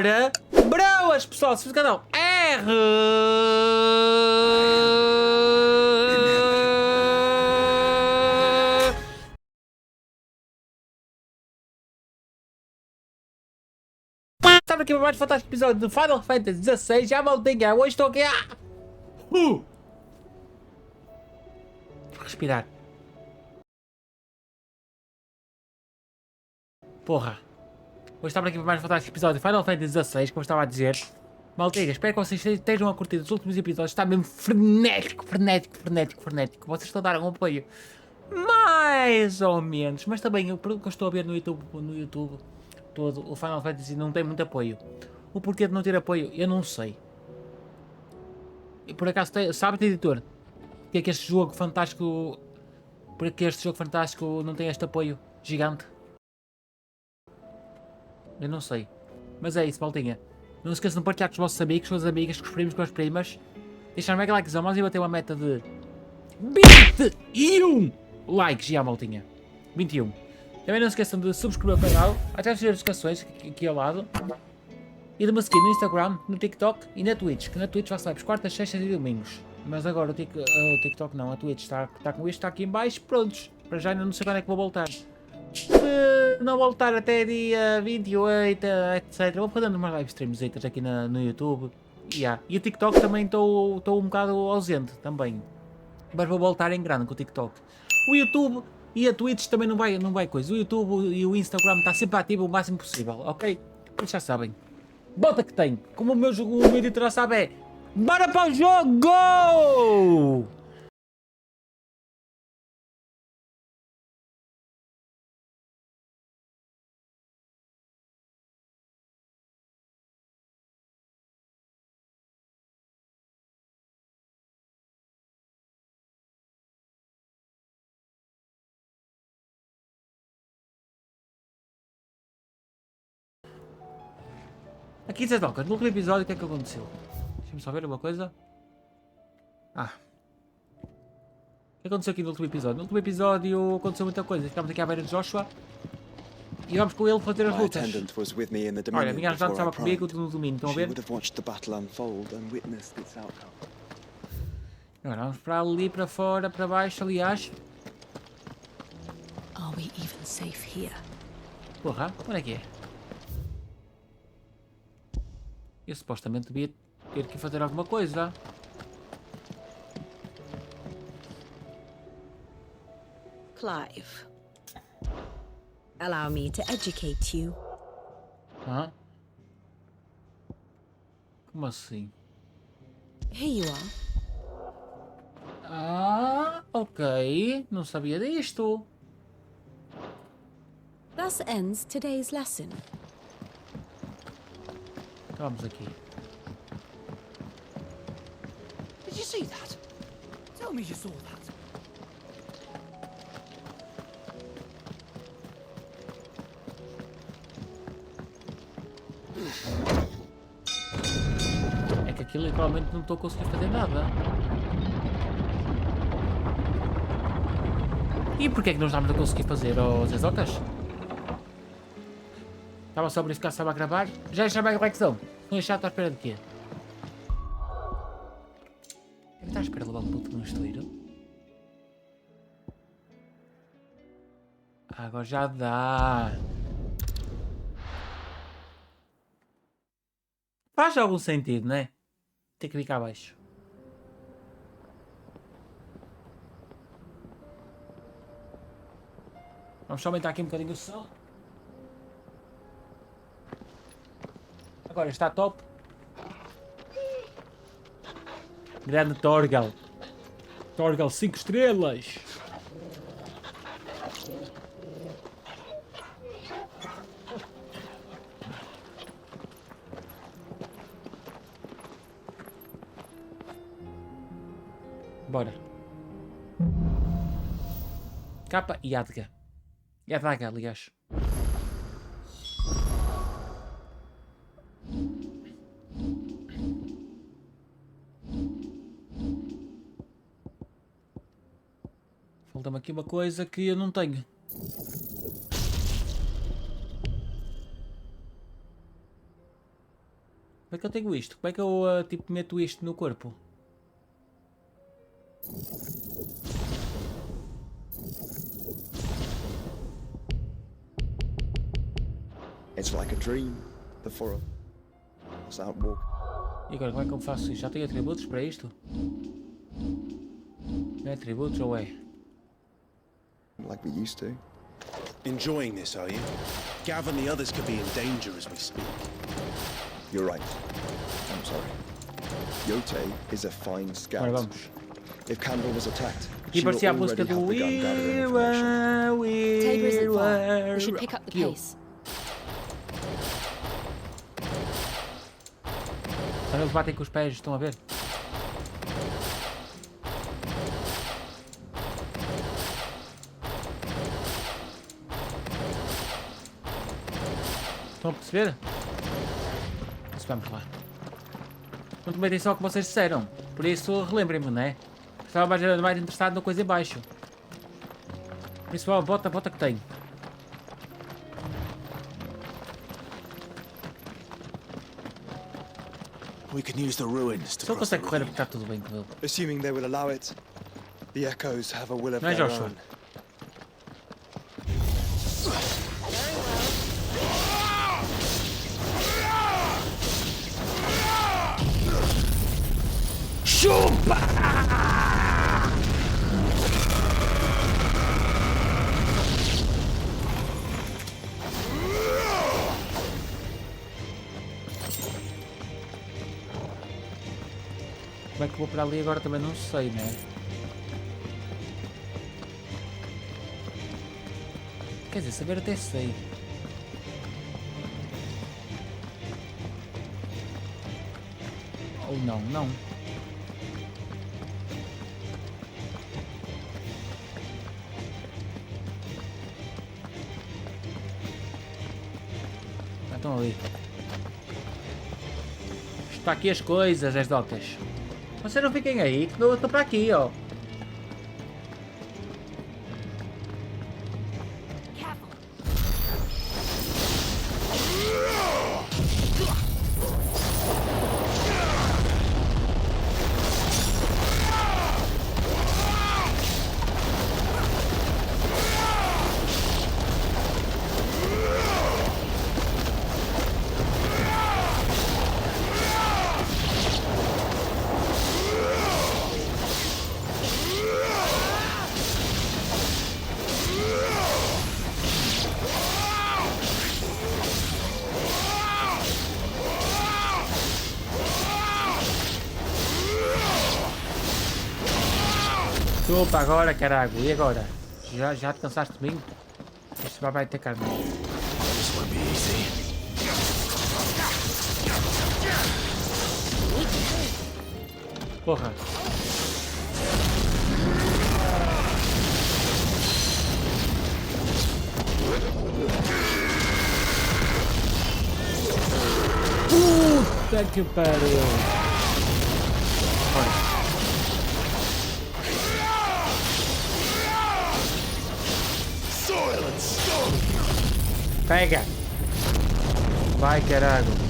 Morre, broas, pessoal, se canal R. Estamos aqui para mais um fantástico episódio do Final Fantasy XVI. Já maltinha, hoje estou aqui a... respirar. Porra. Hoje estamos aqui para mais um fantástico episódio do Final Fantasy XVI, como eu estava a dizer. Maltinha, espero que vocês estejam a curtir os últimos episódios. Está mesmo frenético. Vocês estão a dar um apoio mais ou menos. Mas também, pelo que eu estou a ver no YouTube todo, o Final Fantasy não tem muito apoio. O porquê de não ter apoio, eu não sei. E por acaso, sabe, editor, porque é que este jogo fantástico... porque este jogo fantástico não tem este apoio gigante? Eu não sei. Mas é isso, maltinha. Não se esqueçam de partilhar com os vossos amigos, com as amigas, com os primos, com as primas. Deixar um mega likezão, mas eu vou ter uma meta de 21 likes, já, maltinha. 21. Também não se esqueçam de subscrever o canal, ativar as notificações aqui ao lado. E de me seguir no Instagram, no TikTok e na Twitch. Que na Twitch faço lives quartas, sextas e domingos. Mas agora o TikTok não, a Twitch está com isto, está aqui em baixo, prontos. Para já ainda não sei quando é que vou voltar. Se não voltar até dia 28, etc. Vou fazendo umas live streams aqui no YouTube. E o TikTok também estou um bocado ausente também. Mas vou voltar em grande com o TikTok. O YouTube e a Twitch também não vai coisa. O YouTube e o Instagram está sempre ativo o máximo possível, ok? Vocês já sabem. Bota que tem. Como o meu editor já sabe é... bora para o jogo! Aqui zezocas, no último episódio o que é que aconteceu? Deixa-me só ver uma coisa. O que aconteceu aqui no último episódio? No último episódio aconteceu muita coisa. Ficámos aqui à beira de Joshua e vamos com ele fazer as lutas. Olha, a minha ajudante estava comigo no domínio, estão a ver? Agora vamos para ali, para fora, para baixo, aliás. Porra, onde é que é? Eu supostamente devia ter que fazer alguma coisa. Clive, allow me to educate you. Hã? Como assim? Here you are. Ok. Não sabia disto. Thus ends today's lesson. Vamos aqui. Did you see that? Tell me you saw that. É que aqui literalmente não estou a conseguir fazer nada. E porquê é que não estamos a conseguir fazer, oh zezocas? Estava só a verificar se estava a gravar. Já chamei a conexão. Não é chato, à espera de quê? Deve estar à espera de levar um puto no esteiro. Agora já dá. Faz algum sentido, não é? Tem que vir cá abaixo. Vamos só aumentar aqui um bocadinho o som. Agora está top. Grande Torgal. Torgal 5 estrelas. Bora. Capa e Adga. Yadaga, aliás. Falta-me aqui uma coisa que eu não tenho. Como é que eu tenho isto? Como é que eu tipo meto isto no corpo? It's like a dream. The forest outwalk. E agora como é que eu faço isto? Já tenho atributos para isto? Não é atributos ou é? Like we used to. Enjoying this, are you? Gav and the others could be in danger as we speak. You're right. I'm sorry. Yote is a fine scout. Agora vamos. If Candle was attacked, E she will parecia a already música have do begun gathering information. Tabor isn't far. We should Gill. pick up the Gill. pace. Quando eles batem com os pés, estão a ver? Estão a perceber? Isso, vamos lá. Não tomei atenção ao que vocês disseram. Por isso, relembrem-me, não é? Estava mais interessado na coisa em baixo. Principal, bota que tenho. We can use the ruins to Se ele cross the consegue correr, ravine. está tudo bem com ele. Assuming they will allow it, the echoes have a will of Não é, their Joshua? own. Como é que vou para ali agora também não sei, né? Quer dizer, saber até sei. Ou não, não. Ah, estão ali. Está aqui as coisas, as docas. Vocês não fiquem aí, que eu estou para aqui, ó. Opa, agora caralho, e agora? Já te cansaste de mim? Este vai ter carne. This won't be easy. Porra. Puta que pariu. Olha. Pega! Vai, caralho!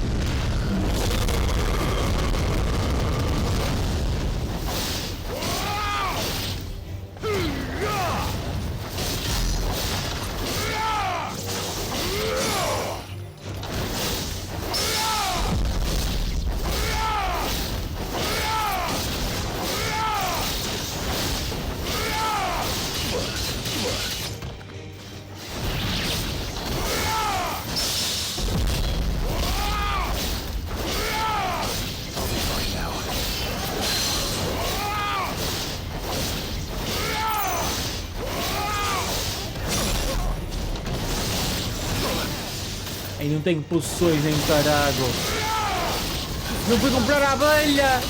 E não tenho poções nem caralho. Não fui comprar a abelha!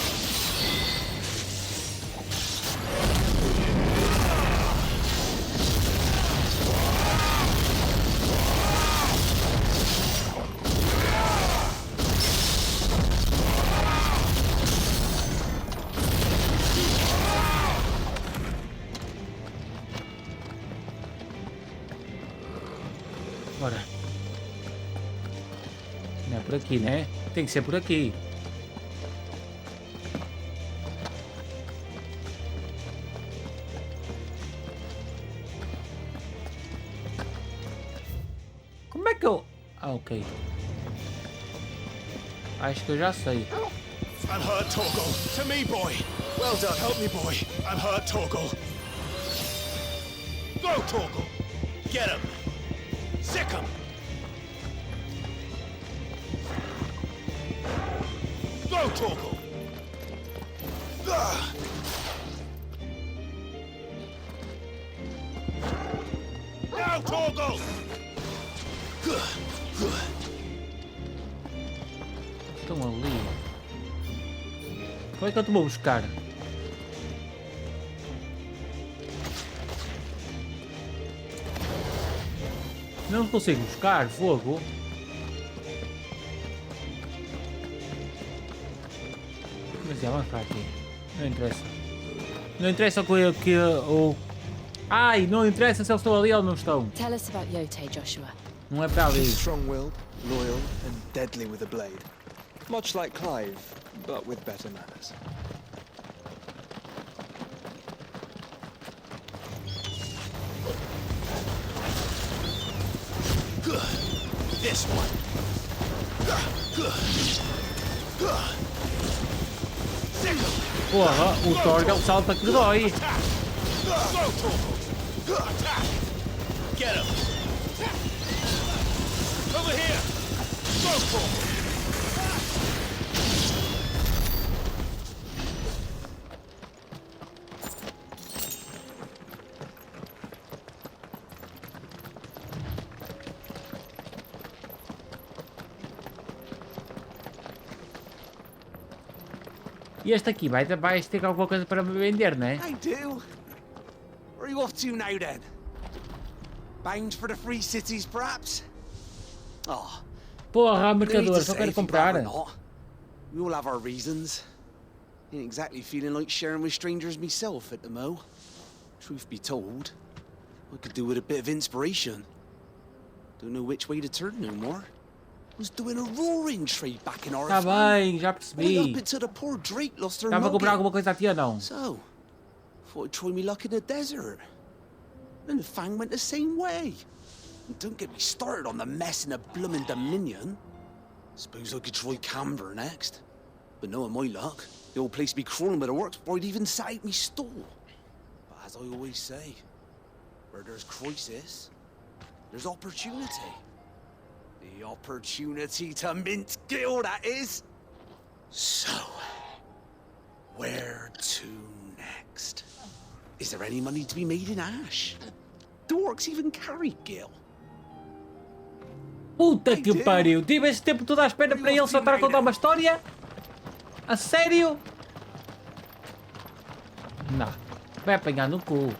Bora. Não é por aqui, né? Tem que ser por aqui. é que eu... Ah, ok. Acho que eu já sei. I'm hurt, Torgal. To me, boy. Well done. Help me, boy. I'm hurt, Torgal. Go, Torgal. Get him. Sick him. Go, Torgal. Now, Torgal. Estão ali. Como é que eu te vou buscar? Não consigo buscar fogo. Mas já vamos para aqui. Não interessa. Não interessa o... Ai, não interessa se eles estão ali ou não estão. Tell us about Yote, Joshua. Não é para ali. She's strong-willed, loyal, and deadly with a blade. Much like Clive, but with better manners. This one. Porra, o Torgal salta que dói. Get him. Over here. Go, Torgal. E este aqui vai ter alguma coisa para me vender, não é? I do. Where are you off to now then? Bound for the free cities, perhaps? Oh, Porra, no need mercador, to só say quero if you'd rather comprar. not. We all have our reasons. Ain't exactly feeling like sharing with strangers myself at the mo. Truth be told, I could do with a bit of inspiration. Don't know which way to turn no more. Was doing a roaring trade back in our Tá bem, já Way percebi. up until the poor Drake lost her Estava a comprar nugget. alguma coisa a ti ou não? So, thought I'd try me luck in the desert. And the Fang went the same way. And don't get me started on the mess in the bloomin' Dominion. Suppose I could try Camber next. But knowing my luck, the old place be crawling with the works before I'd even sat out me stall. But as I always say, where there's crisis, there's opportunity. The opportunity to mint Gill, that is. So, where to next? Is there any money to be made in Ash? Do orcs even carry Gill? Puta que Deus. pariu! Tive esse tempo todo à espera para ele só estar a contar uma história? A sério? Não. Vai apanhar no cu.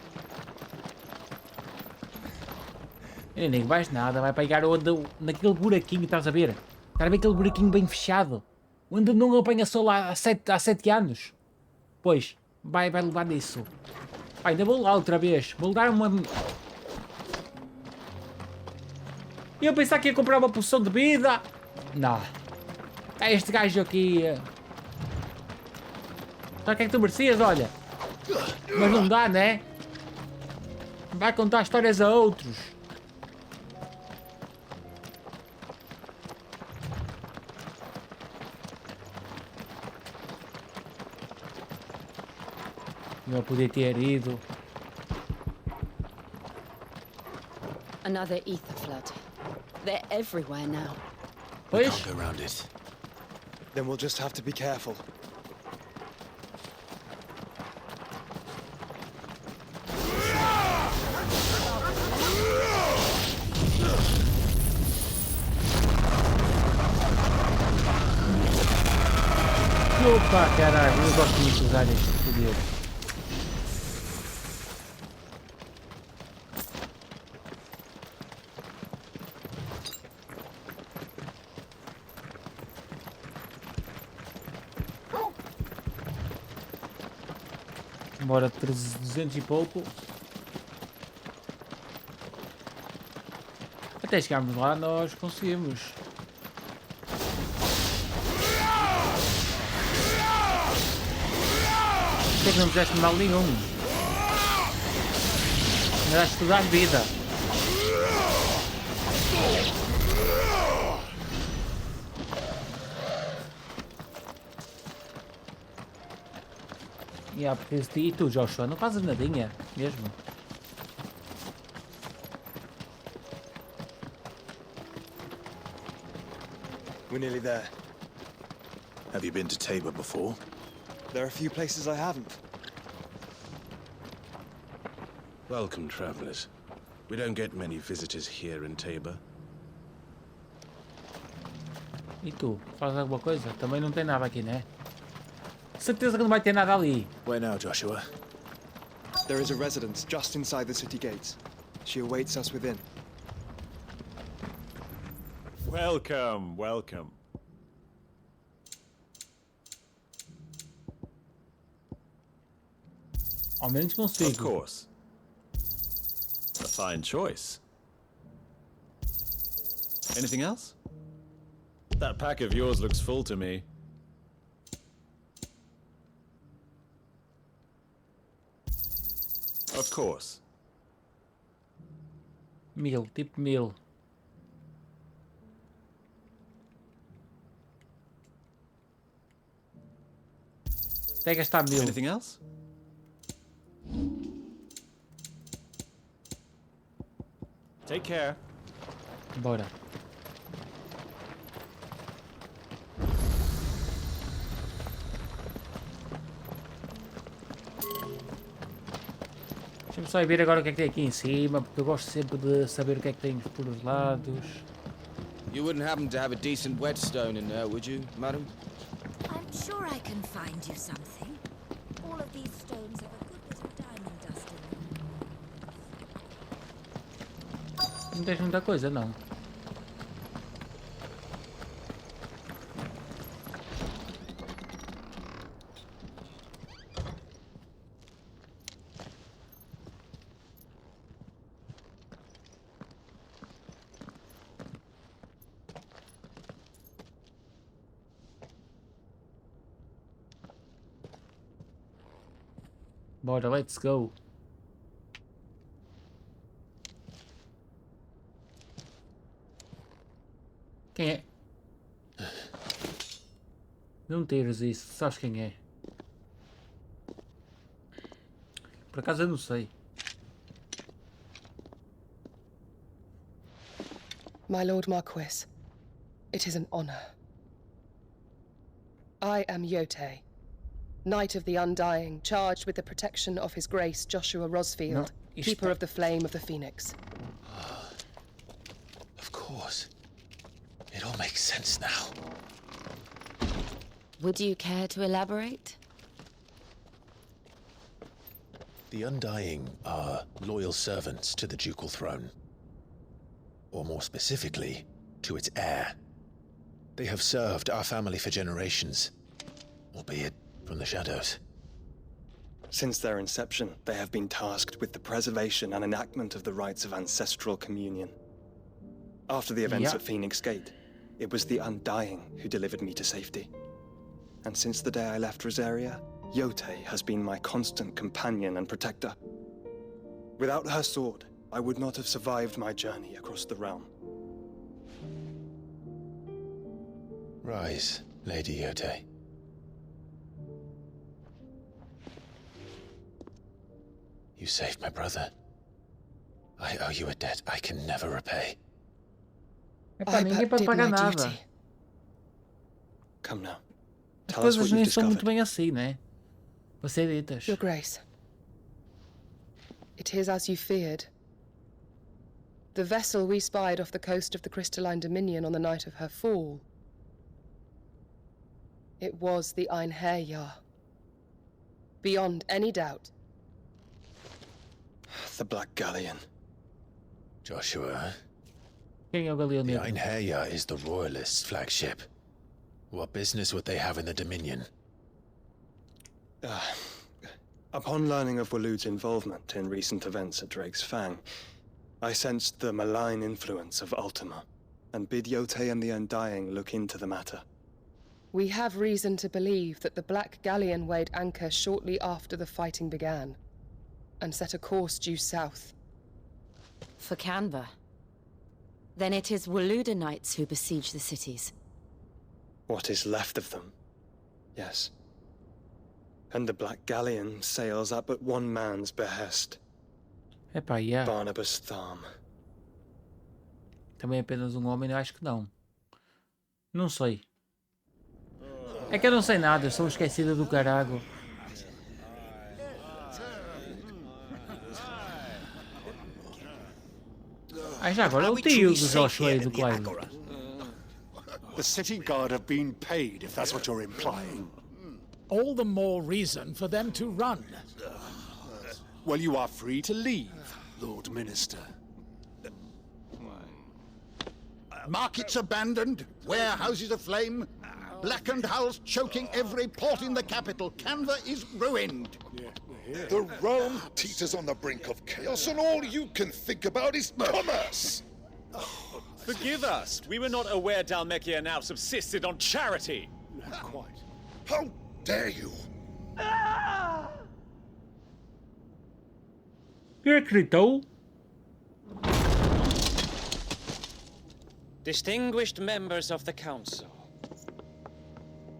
Eu nem vais nada, vai pegar naquele buraquinho, estás a ver? Estás a ver aquele buraquinho bem fechado? Onde não apanha sol há 7 anos? Pois, vai levar nisso. Pá, ainda vou lá outra vez. Vou dar uma... Eu pensava que ia comprar uma poção de vida. Não. É este gajo aqui. Sabe o que é que tu merecias, olha? Mas não dá, né? Vai contar histórias a outros. Não podia ter ido. Another ether flood. They're everywhere now. Pois? Can't go around it. Then we'll just have to be careful. Opa, caralho, eu gosto muito de usar este poder. Embora 200 e pouco. Até chegarmos lá nós conseguimos. Por que não fizeste mal nenhum? Andaste a estudar vida. Porque e tu, Joshua, não fazes nadinha mesmo? We're nearly there. Have you been to Tabor before? There are a few places I haven't. Welcome, travelers. We don't get many visitors here in Tabor. E tu, fazes alguma coisa? Também não tem nada aqui, né? Certeza que não vai ter nada ali. Where now, Joshua? There is a residence just inside the city gates. She awaits us within. Welcome, welcome. Ao menos consigo. Of course. A fine choice. Anything else? That pack of yours looks full to me. Of course. 1000, tipo 1000. Até gastar 1000. Anything else? Take care. Bora. Deixa-me só ir ver agora o que é que tem aqui em cima, porque eu gosto sempre de saber o que é que tem por os lados. You wouldn't happen to have a decent whetstone in there, would you, madam? I'm sure I can find you something. All of these stones have a good bit of diamond dust in them. Não tens muita coisa, não. Bora, let's go. Quem é? Não tires isso, sabes quem é? Por acaso eu não sei. My Lord Marquis, it is an honor. I am Yote, Knight of the Undying, charged with the protection of His Grace Joshua Rosfield, No, Keeper of the Flame of the Phoenix. Of course. It all makes sense now. Would you care to elaborate? The Undying are loyal servants to the ducal throne. Or more specifically, to its heir. They have served our family for generations, albeit from the shadows. Since their inception, they have been tasked with the preservation and enactment of the rites of ancestral communion. After the events at Phoenix Gate, it was the Undying who delivered me to safety. And since the day I left Rosaria, Yote has been my constant companion and protector. Without her sword, I would not have survived my journey across the realm. Rise, Lady Yote. You saved my brother. I owe you a debt I can never repay. Epá, I ninguém but pode did pagar my nada. duty. Come now. As Tell us what coisas you've nem são muito discovered. bem assim, né? Para ser ditas. Your Grace, it is as you feared. The vessel we spied off the coast of the Crystalline Dominion on the night of her fall. It was the Einherjar. Beyond any doubt. The Black Galleon. Joshua, Quem é o Galeão the Negro? Einherjar is the Royalists' flagship. What business would they have in the Dominion? Upon learning of Waloed's involvement in recent events at Drake's Fang, I sensed the malign influence of Ultima, and bid Yote and the Undying look into the matter. We have reason to believe that the Black Galleon weighed anchor shortly after the fighting began, and set a course due south. For Canva. Then it is Waloeda knights who besiege the cities. What is left of them? Yes. And the Black Galleon sails at but one man's behest. Epá, yeah. Barnabas Thorm. Também apenas um homem? Eu acho que não. Não sei. É que eu não sei nada, eu sou esquecida do carago. Ah, já agora é o tio do Joshua e do Clive. The city guard have been paid, if that's what you're implying. All the more reason for them to run. Well, you are free to leave, Lord Minister. Markets abandoned, warehouses aflame, blackened hulls choking every port in the capital. Canva is ruined. The realm teeters on the brink of chaos, and all you can think about is commerce. Forgive us. We were not aware Dhalmekia now subsisted on charity. Not quite. How dare you? Ele acreditou? Distinguished members of the council,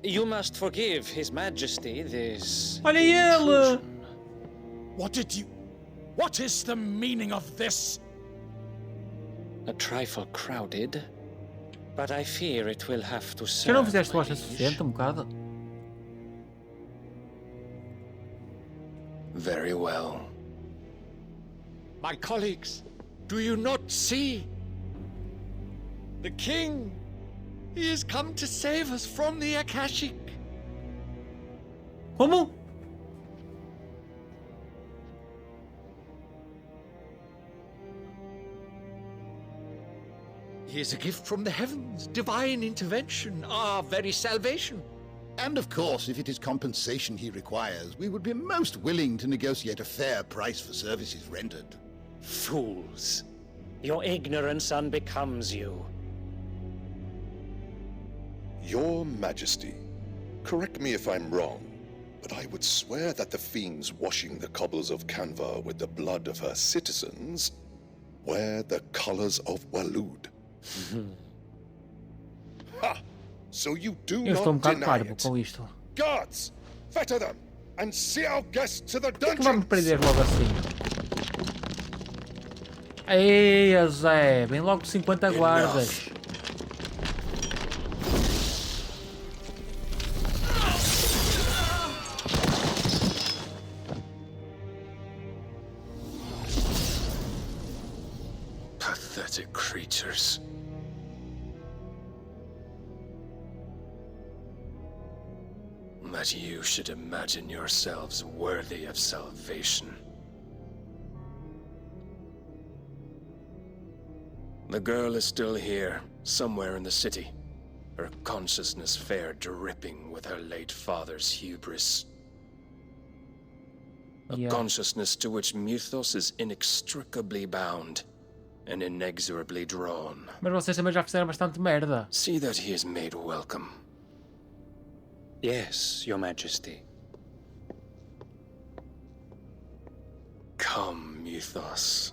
you must forgive His Majesty this. Olha ele! What is the meaning of this? A trifle crowded, but I fear it will have to Já não serve. fizeste loja suficiente um bocado? Very well. My colleagues, do you not see? The king! He has come to save us from the Akashic. Como? He is a gift from the heavens, divine intervention, our very salvation. And of course, if it is compensation he requires, we would be most willing to negotiate a fair price for services rendered. Fools! Your ignorance unbecomes you. Your Majesty, correct me if I'm wrong, but I would swear that the fiends washing the cobbles of Canva with the blood of her citizens wear the colors of Waloed. Ha! So you do Eu estou not bocado deny parvo it. com isto. Guards, fetter them and see our guests to the Por que vamos dungeons. prender logo assim? Ei, Zé, vem logo 50 guardas. Pathetic creatures. That you should imagine yourselves worthy of salvation. The girl is still here, somewhere in the city, her consciousness fair dripping with her late father's hubris. A consciousness to which Mythos is inextricably bound and inexorably drawn. Mas vocês também já fizeram bastante merda. See that he is made welcome. Yes, Your Majesty. Come, Mythos.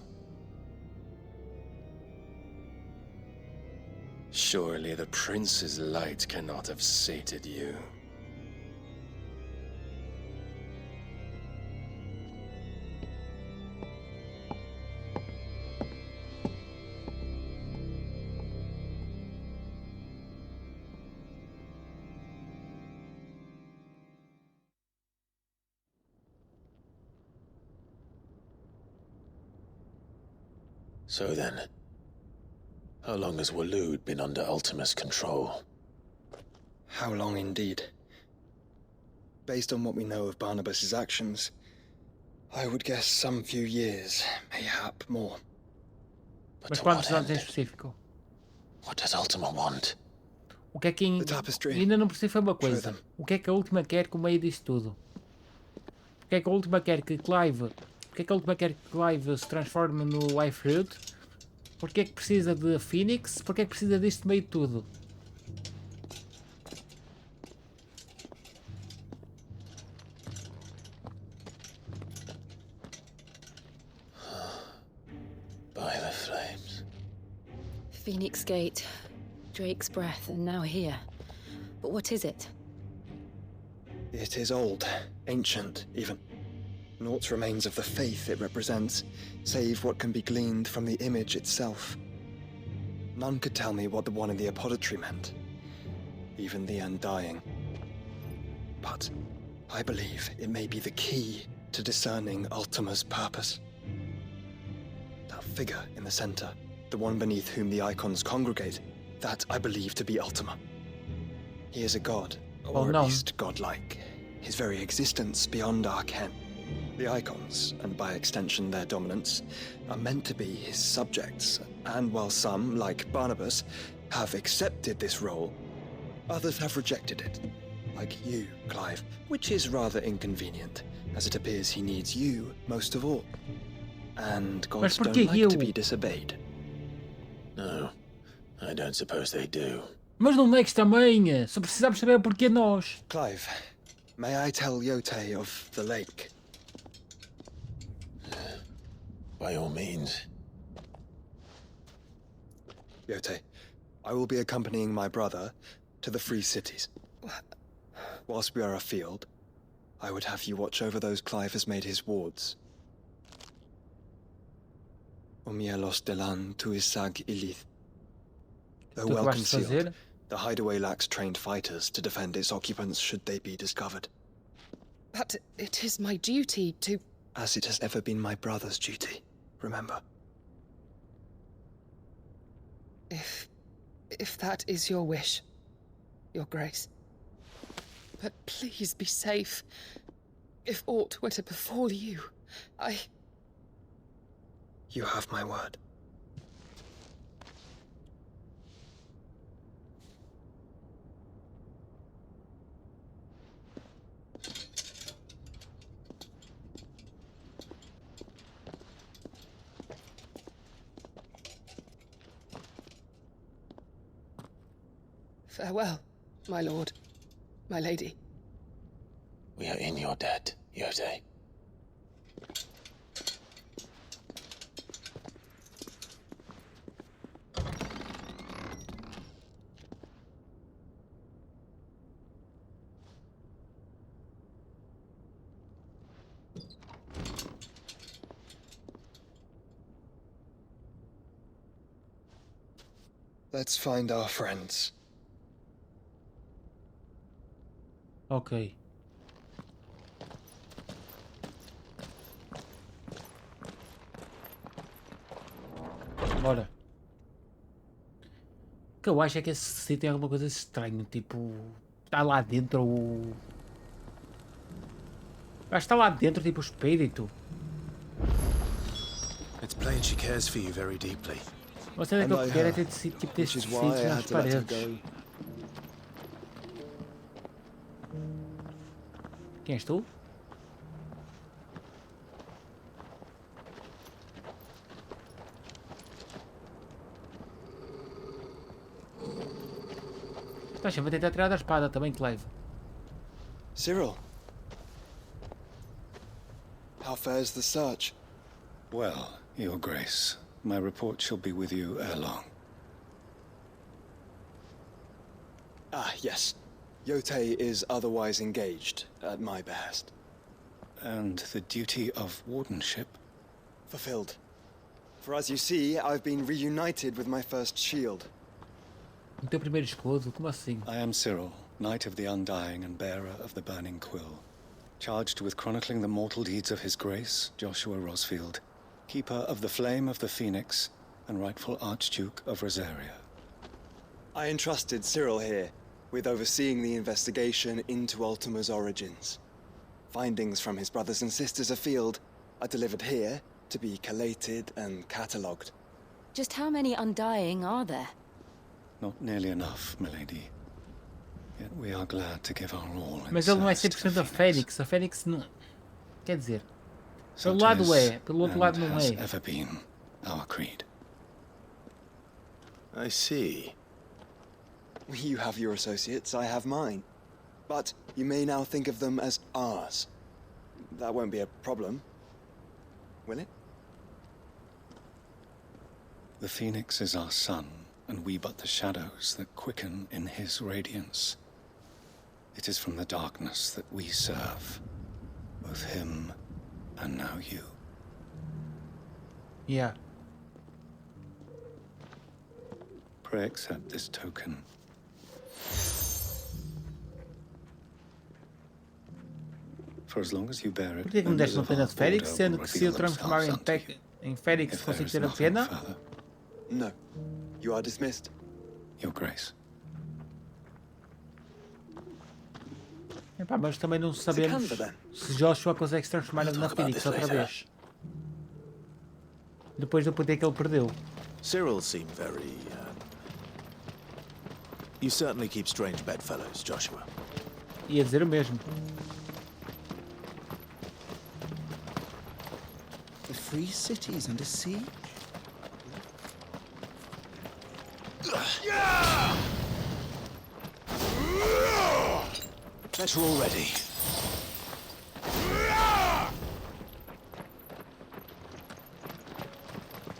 Surely the prince's light cannot have sated you. So then, how long has Waloed been under Ultima's control? How long indeed? Based on what we know of Barnabas's actions, I would guess some few years, mayhap more. Mas quantos anos em específico? What does Ultima want? O que é que ainda não percebi foi uma coisa. O que é que a última quer com o meio disso tudo? O que é que a última quer que Clive... Porque é que a última quer que Clive se transforme no Life-Root? Porque é que precisa de Phoenix? Porque é que precisa disto meio de tudo? By the flames. Phoenix Gate, Drake's breath, and now here. But what is it? It is old, ancient, even. Naught remains of the faith it represents, save what can be gleaned from the image itself. None could tell me what the one in the apothecary meant, even the Undying. But I believe it may be the key to discerning Ultima's purpose. That figure in the center, the one beneath whom the icons congregate, that I believe to be Ultima. He is a god, or at least godlike, his very existence beyond our ken. The icons, and by extension their dominants, are meant to be his subjects, and while some, like Barnabas, have accepted this role, others have rejected it. Like you, Clive, which is rather inconvenient, as it appears he needs you most of all. And gods don't like to be disobeyed. No, I don't suppose they do. Mas não negues também, só precisamos saber porquê nós. Clive, may I tell Yote of the lake? By all means. Yote, I will be accompanying my brother to the Free Cities. Whilst we are afield, I would have you watch over those Clive has made his wards. Omielos delan tu isag ilith. Though well concealed, the hideaway lacks trained fighters to defend its occupants should they be discovered. But it is my duty to... As it has ever been my brother's duty, remember. If that is your wish, Your Grace. But please be safe. If aught were to befall you, You have my word. Farewell, my lord, my lady. We are in your debt, Yote. Let's find our friends. Ok. Bora. O que eu acho é que esse sítio tem alguma coisa estranha, tipo... Está lá dentro o... Acho que está lá dentro, tipo, o espírito. It's plain she cares for you very deeply. Você é que eu quero é ter tipo desses sítios nas paredes. Quem és tu? Estás sempre a tentar tirar da espada também, Clive. Cyril. How fares the search? Well, Your Grace, my report shall be with you ere long. Ah, yes. Yote is otherwise engaged, at my behest. And the duty of wardenship? Fulfilled. For as you see, I've been reunited with my first shield. O teu primeiro escudo? Como assim? I am Cyril, Knight of the Undying and bearer of the Burning Quill, charged with chronicling the mortal deeds of His Grace, Joshua Rosfield, Keeper of the Flame of the Phoenix, and rightful Archduke of Rosaria. I entrusted Cyril here with overseeing the investigation into Ultima's origins. Findings from his brothers and sisters afield are delivered here to be collated and catalogued. Just how many Undying are there? Not nearly enough, milady. Yet we are glad to give our all. Mas ele não é 100% a Fênix. A Fênix não... Quer dizer... Pelo lado é, pelo outro lado não é. Ever been our creed. I see. You have your associates, I have mine. But you may now think of them as ours. That won't be a problem, will it? The Phoenix is our sun, and we but the shadows that quicken in his radiance. It is from the darkness that we serve. Both him and now you. Yeah. Pray accept this token. For as long as you bear it, Por que me deste uma pena de Félix, sendo que se eu transformar em Félix consigo ter a pena? No. You are dismissed. Your Grace. Epá, mas também não sabemos se Joshua consegue se transformar na Félix outra vez. Depois do poder que ele perdeu. Cyril seemed very... You certainly keep strange bedfellows, Joshua. Ia dizer o mesmo. The free cities under siege? Better already.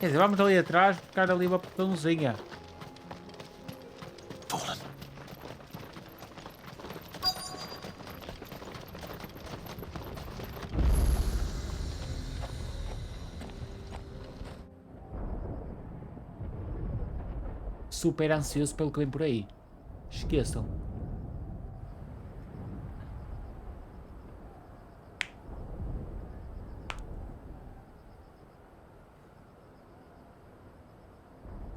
Quer dizer, vamos ali atrás buscar ali uma pãozinha. Super ansioso pelo que vem por aí. Esqueçam.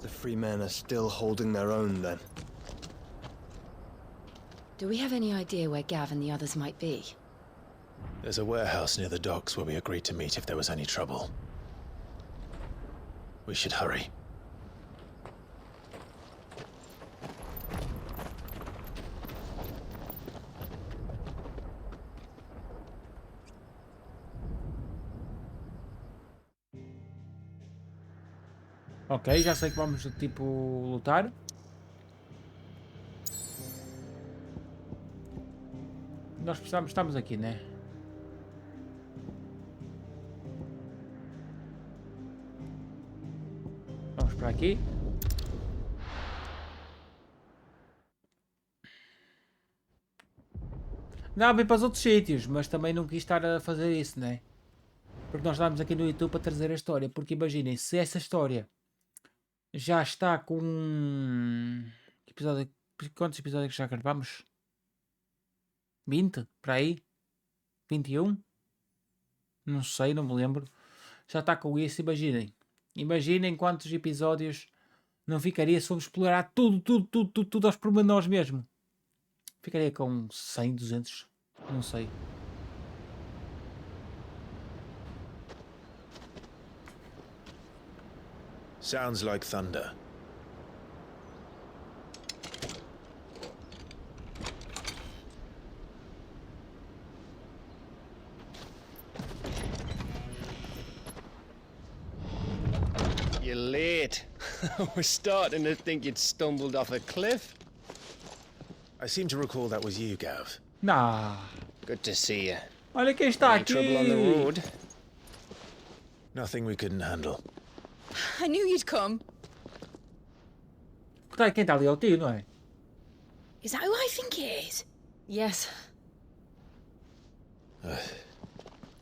The free men are still holding their own, then. Do we have any idea where Gav and the others might be? There's a warehouse near the docks where we agreed to meet if there was any trouble. We should hurry. Ok, já sei que vamos tipo lutar. Nós estamos aqui, né? Vamos para aqui. Dá bem para os outros sítios, mas também não quis estar a fazer isso, né? Porque nós estamos aqui no YouTube para trazer a história. Porque imaginem, se essa história já está com... Quantos episódios já gravamos? 20? Para aí? 21? Não sei, não me lembro. Já está com isso, imaginem. Imaginem quantos episódios não ficaria se fomos explorar tudo aos pormenores mesmo. Ficaria com 100, 200, não sei. Sounds like thunder. You're late. We're starting to think you'd stumbled off a cliff. I seem to recall that was you, Gav. Nah. Good to see you. Olha quem está Any aqui. trouble on the road? Nothing we couldn't handle. I knew you'd come. Quem está ali é o tio, não é? Is that who I think it is? Yes.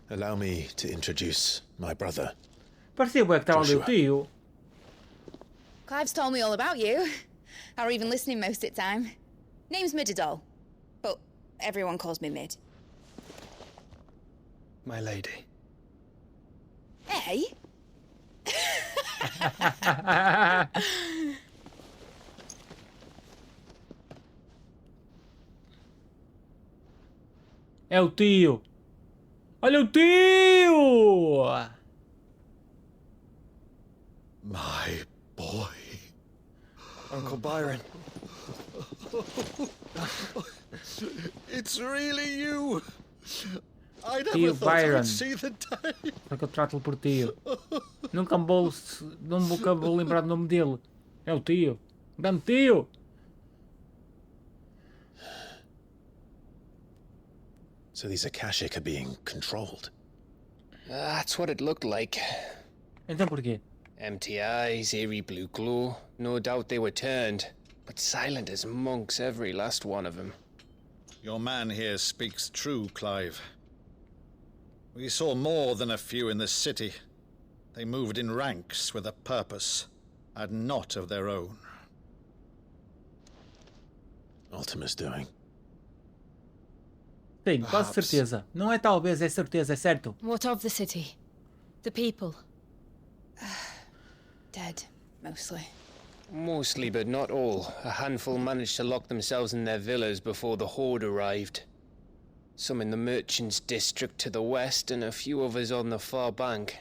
Allow me to introduce my brother. Parecia bem que estava ali o tio. Clive's told me all about you. Or even listening most of the time. Name's Midadol. But everyone calls me Mid. My lady. Hey? É o tio. Olha o tio! My boy. Uncle Byron. It's really you. I Tio never thought Byron. I'd see the day. Porque eu trato-lhe por tio. Nunca me vou lembrar do nome dele. É o tio. Grande tio! So these Akashic are being controlled. That's what it looked like. Então porquê? Empty eyes, eerie blue glow. No doubt they were turned, but silent as monks, every last one of them. Your man here speaks true, Clive. We saw more than a few in this city. They moved in ranks with a purpose, and not of their own. Ultima's doing. Sim, quase certeza. Não é talvez, é certeza, é certo. What of the city? The people? Dead, mostly. Mostly, but not all. A handful managed to lock themselves in their villas before the Horde arrived. Some in the merchants' district to the west, and a few others on the far bank.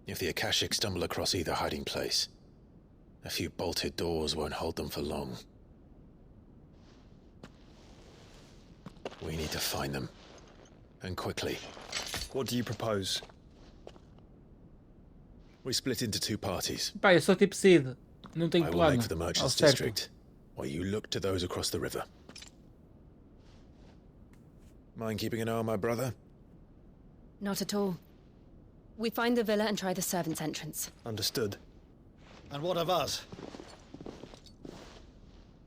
If the Akashic stumble across either hiding place, a few bolted doors won't hold them for long. We need to find them. And quickly. What do you propose? We split into two parties. Pá, eu sou tipo Sid. Não tenho I will plano. make for the merchants' Ao certo. district, while you look to those across the river. Mind keeping an eye on my brother? Not at all. We find the villa and try the servants' entrance. Understood. And what of us?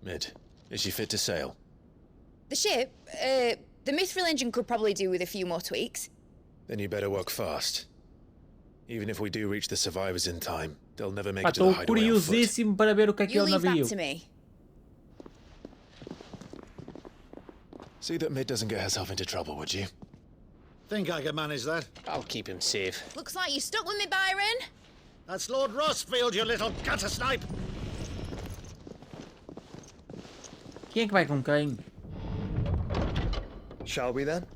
Mid, is she fit to sail? The ship, the Mithril engine could probably do with a few more tweaks. Then you better work fast. Even if we do reach the survivors in time, they'll never make Pá, it to the estou hideaway on foot. curiosíssimo para ver o que é You o leave navio. that to me. See that Mid doesn't get herself into trouble, would you? Think I can manage that? I'll keep him safe. Looks like you stuck with me, Byron. That's Lord Rossfield, you little gutter snipe! Quem é que vai com quem? Shall we then?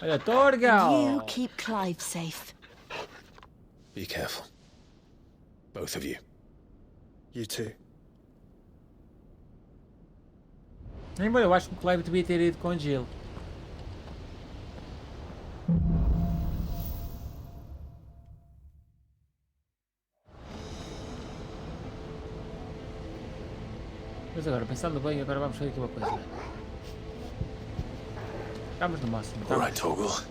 Olha, Torgal! You keep Clive safe. Be careful. Both of you. You too. Embora eu acho que o Clive devia ter ido com Gill. Mas agora, pensando bem, agora vamos fazer aqui uma coisa. Estamos no máximo. All right, Torgal.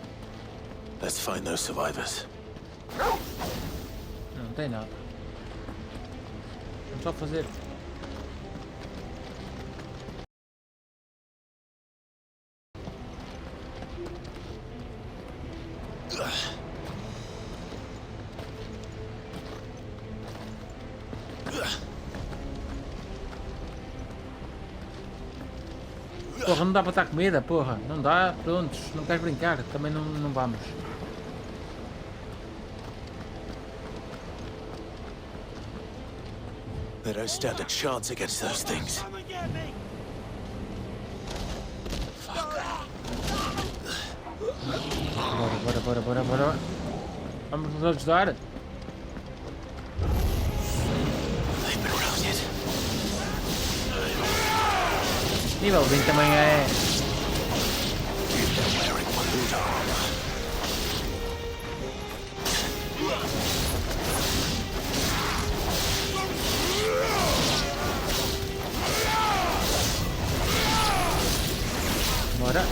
Let's find those survivors. Não tem nada. Vamos só fazer. Porra, não dá para estar comida, porra. Não dá, prontos. Não queres brincar, também não vamos. They don't stand a chance against those things. Bora. Vamos nos ajudar. They've been routed. Nível 20 também é. They're wearing Waluda armor. Bora.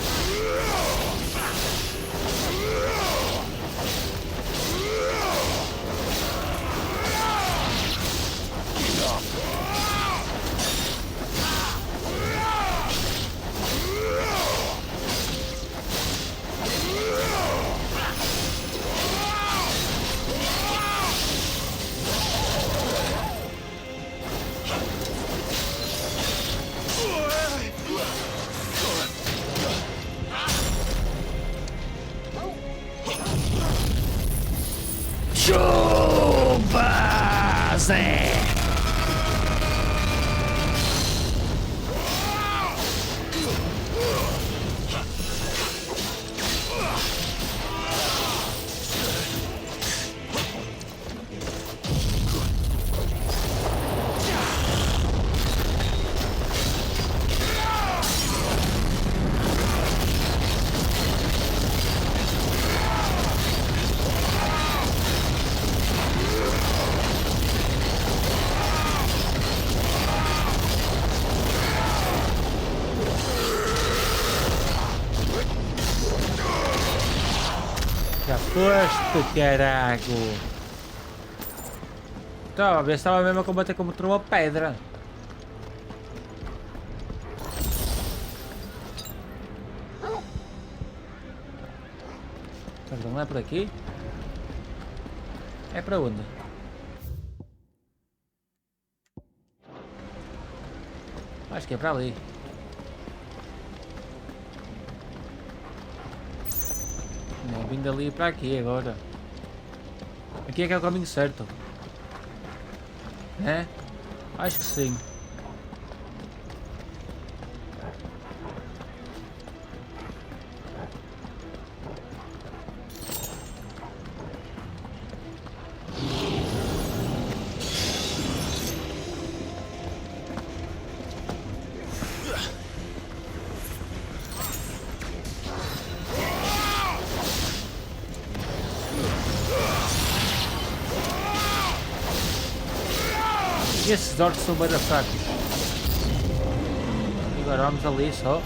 Já foste, carago. Então, a ver se estava mesmo a combater contra uma pedra. Perdão, não é por aqui? É para onde? Acho que é para ali. Não, vim dali para aqui agora. Aqui é que é o caminho certo. É? Acho que sim. E esses orcs são bem fracos. E agora vamos ali só.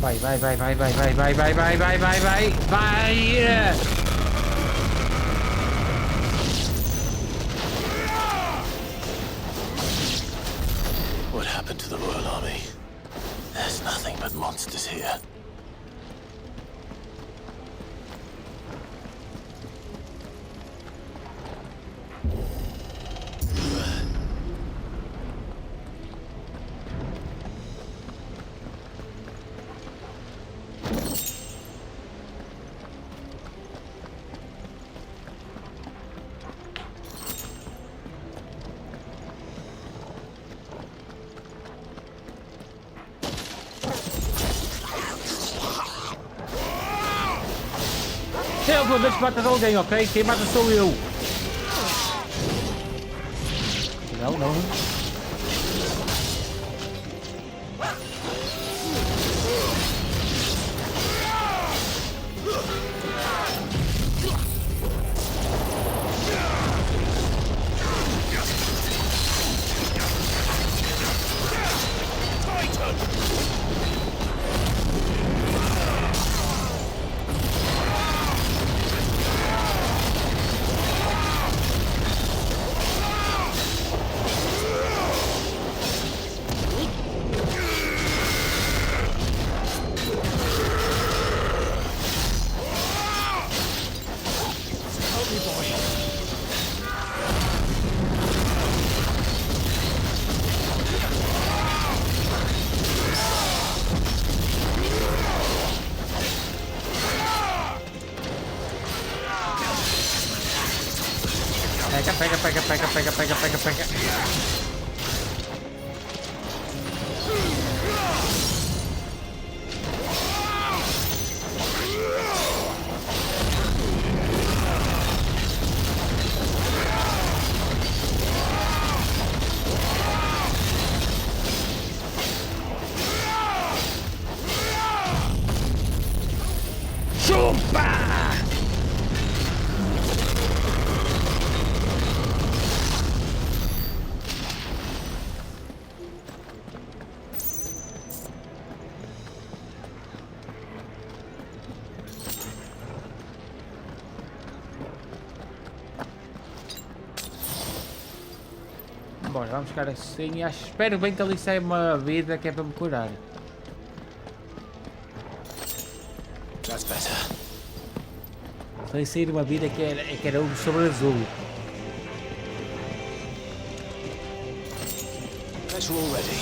Vai, vai, vai, vai, vai, vai, vai, vai, vai, vai, vai, vai, vai! What happened to the Royal Army? There's nothing but monsters here. Pelo menos matas alguém, ok? Quem mata sou eu. Não, não. Pega, pega, pega, pega, pega, pega, pega. Chupa! Bora, vamos ficar assim. Espero bem que ali saia uma vida que é para me curar. That's better. Se ali sair uma vida que era um sobre azul. Guys are all ready.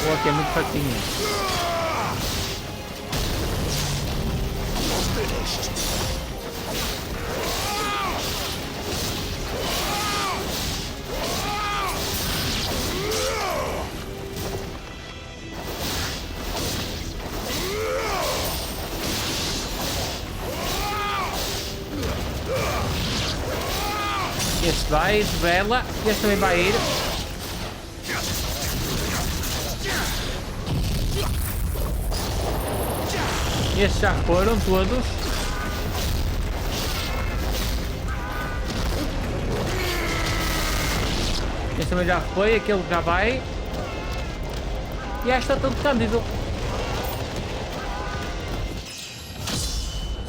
O aqui é muito fraquinho. Este vai, vela, este também vai ir. Estes já foram todos. Este também já foi, aquele já vai. E esta está todo cândido.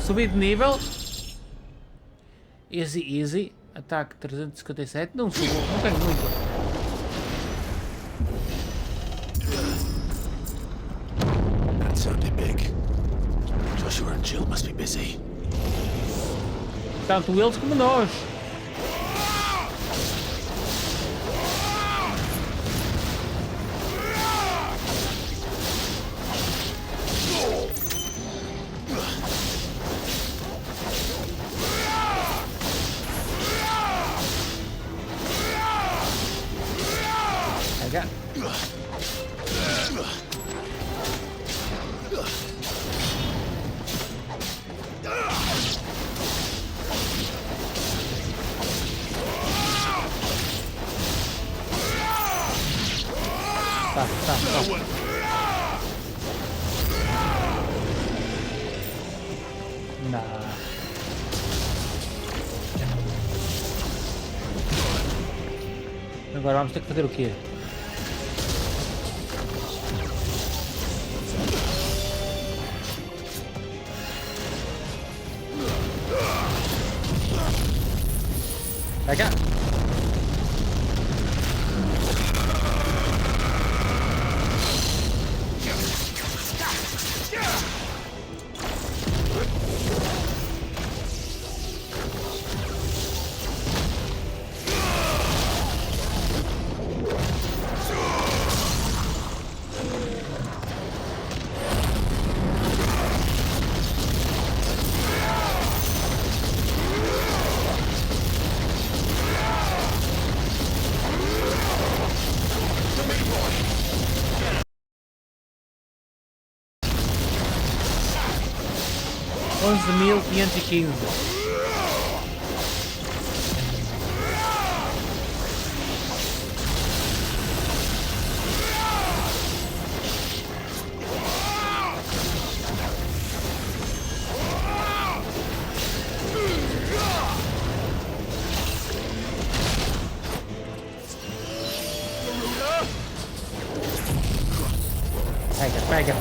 Subir de nível. Easy, easy. Ataque 357. Não subo, não tenho muito. That sounded big. Joshua and Gill must be busy. Tanto eles como nós. Agora vamos ter que fazer o quê? Vai cá! $11.515.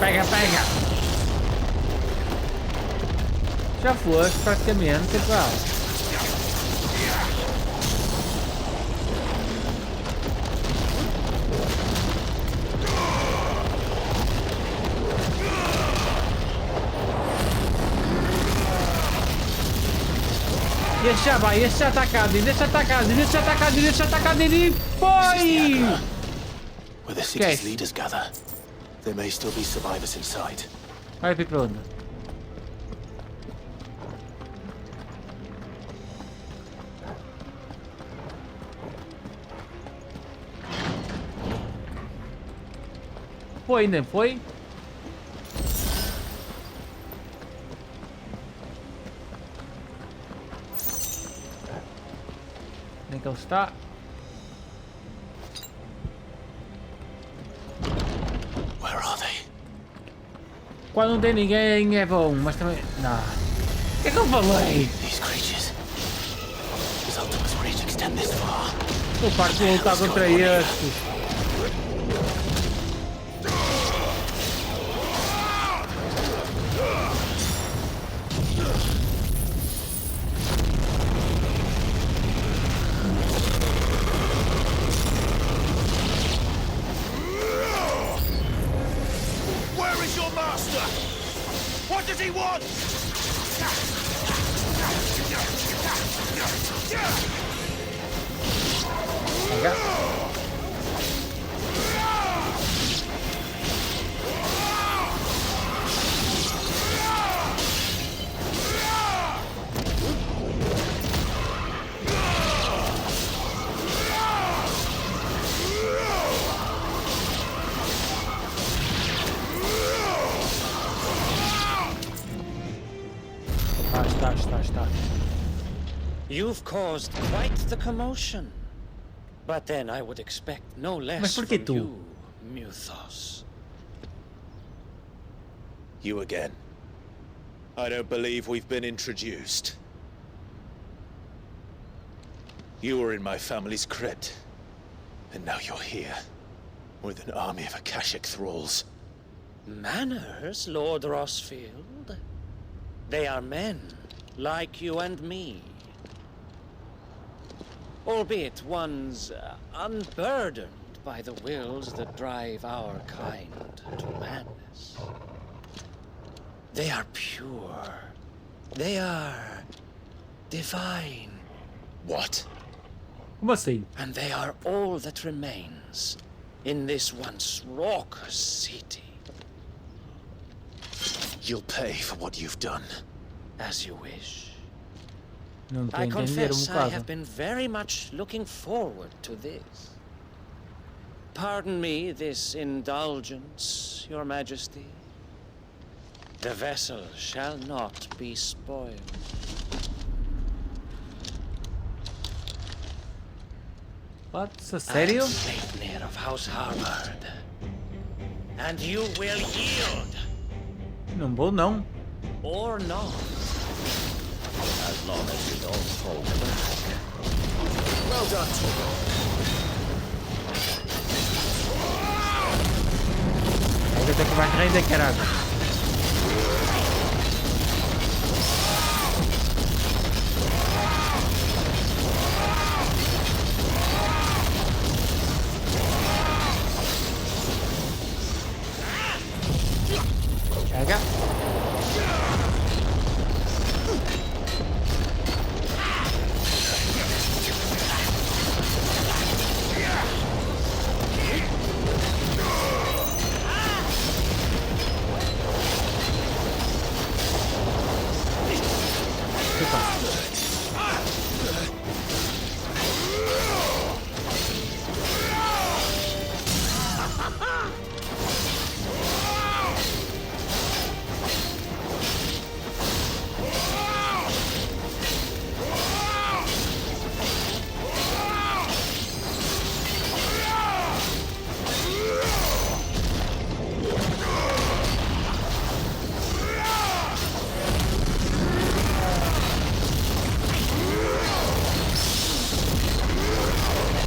Pega! Já foste praticamente, pessoal. Este já vai, este já está atacado, este já está atacado, este já está atacado, este já está atacado e foi! Where the city's leaders gather, there may still be survivors inside. Vai para onde? Foi, nem foi? Nem que ele está. Where are they? Quando não tem ninguém é bom, mas também... Não. O que é que eu falei? These creatures. His ultimate's reach extend this far. Estou farto de lutar contra estes. What does he want? Está. You've caused quite the commotion. But then I would expect no less from you, Muthos. You again. I don't believe we've been introduced. You were in my family's crypt, and now you're here, with an army of Akashic thralls. Manners, Lord Rosfield? They are men, like you and me. Albeit ones unburdened by the wills that drive our kind to madness. They are pure. They are divine. What? Como assim? And they are all that remains in this once raucous city. You'll pay for what you've done. As you wish. Não tô I a entender confess I bocado. have been very much looking forward to this. Pardon me this indulgence, Your Majesty. The vessel shall not be spoiled. What? A sério? I am Sleipnir of House Harvard. And you will yield. Não vou não. Or not. As long as you don't hold back. Well done, Toro. Vou ter que vai render, caralho. Pega.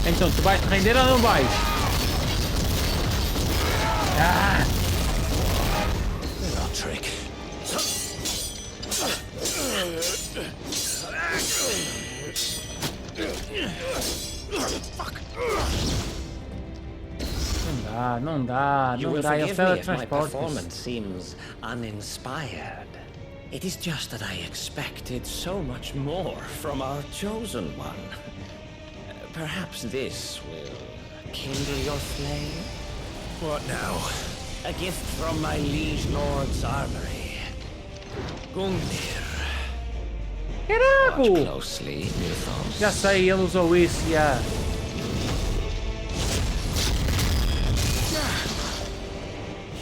Então, tu vais te render ou não vais? Ah! Not trick. Não dá, You não will dá. Ele forgive só me if my transporte. performance seems uninspired. It is just that I expected so much more from our chosen one. Perhaps this will kindle your flame? What now? A gift from my liege lord's armory. Gungnir. Caraca! Watch closely, Mythos. Já sei, ele usou isso, já.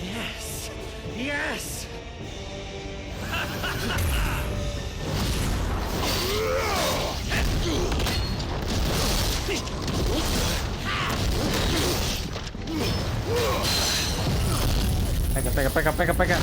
Yes! Yes! Pega, pega, pega, pega, pega.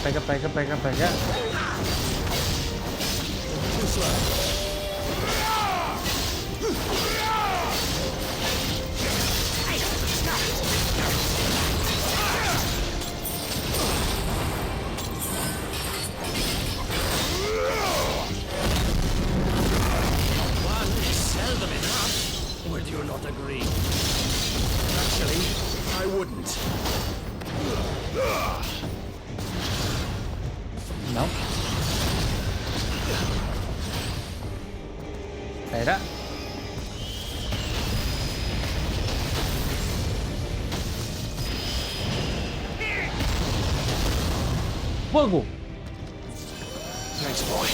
Pega, pega, pega, pega. One is seldom enough. Would you not agree? Actually, I wouldn't. Não. Espera. Fogo! Thanks, boy.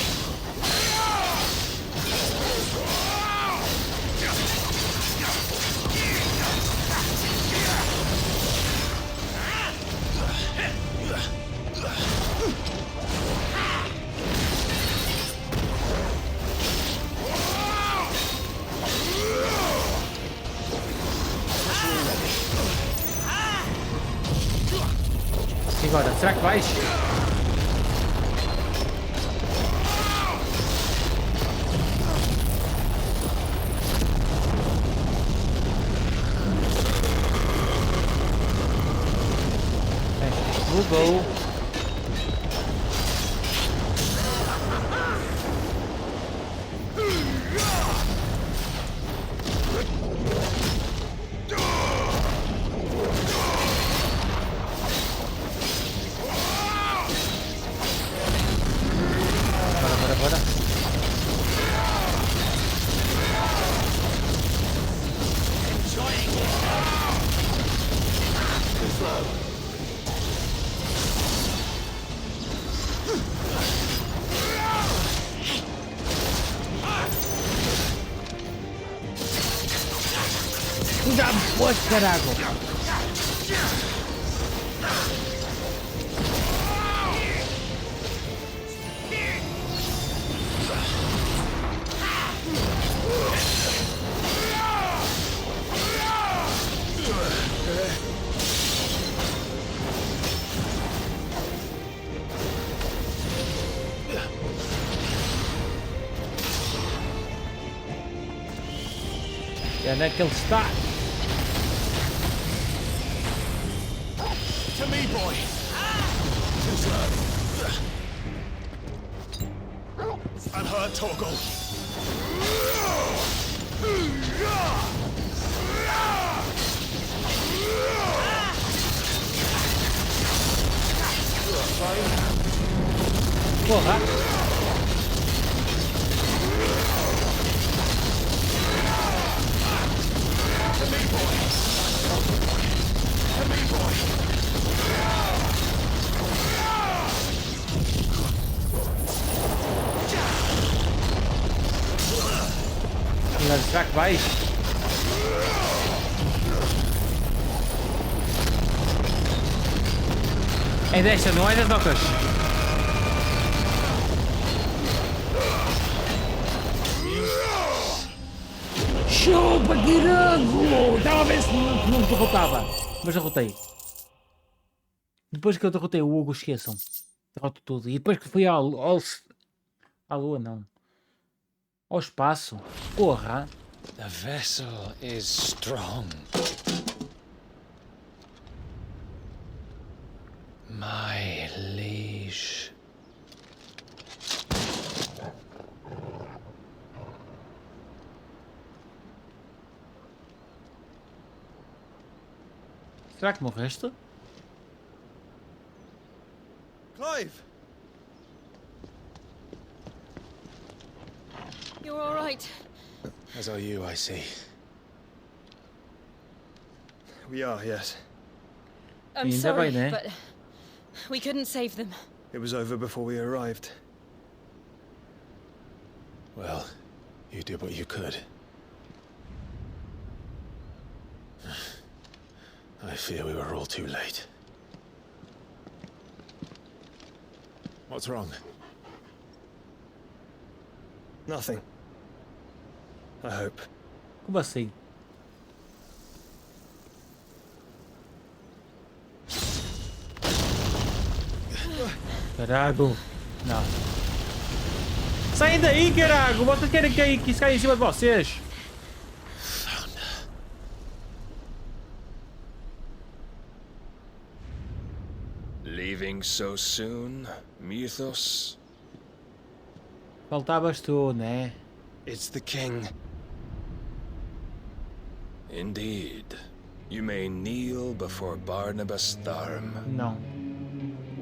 E agora, será que vais? Bugou. Bora. Já pôs, carago! E onde é que ele está? To me, boy. I'm hurt, Torgal. Porra! Será que vais? É desta, não é das docas? Chupa, Guirago! Estava a ver se não derrotava. Mas derrotei. Depois que eu derrotei o Hugo, esqueçam. Derroto tudo. E depois que fui à lua, não. Ao espaço. Porra. The vessel is strong. My liege. Será que morreste? Clive! You're all right. As are you, I see. We are, yes. I'm sorry, but we couldn't save them. It was over before we arrived. Well, you did what you could. I fear we were all too late. What's wrong? Nothing. I hope. Como assim? Carago. Não. Saem daí, carago! Vocês querem que isso caia em cima de vocês? Leaving so soon, Mythos? Faltavas tu, né? It's the king. Indeed. You may kneel before Barnabas Tharm. Não.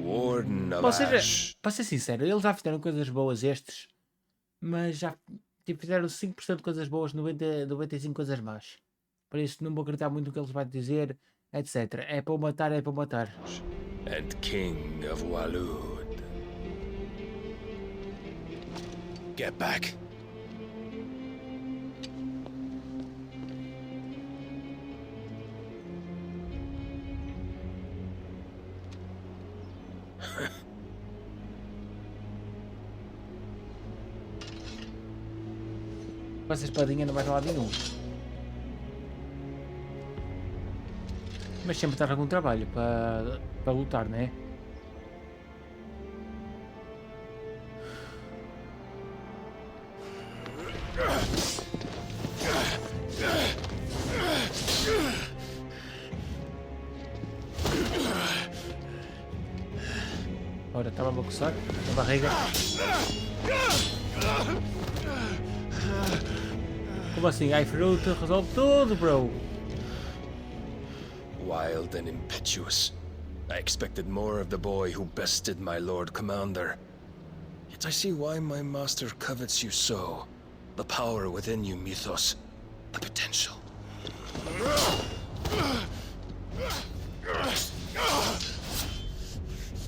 Warden of Ou seja, Ash. para ser sincero, eles já fizeram coisas boas estes, mas já tipo, fizeram 5% de coisas boas, 95 coisas más. Por isso não vou acreditar muito no que eles vão dizer, etc. É para o matar, é para o matar. And King of Walud. Get back. Com essa espadinha não vai a lado nenhum. Mas sempre está algum trabalho para lutar, não é? Ora, estava a coçar a barriga. Como assim? High fruit resolve tudo, bro. Wild and impetuous. I expected more of the boy who bested my Lord Commander. Yet I see why my master covets you so. The power within you, Mythos. The potential.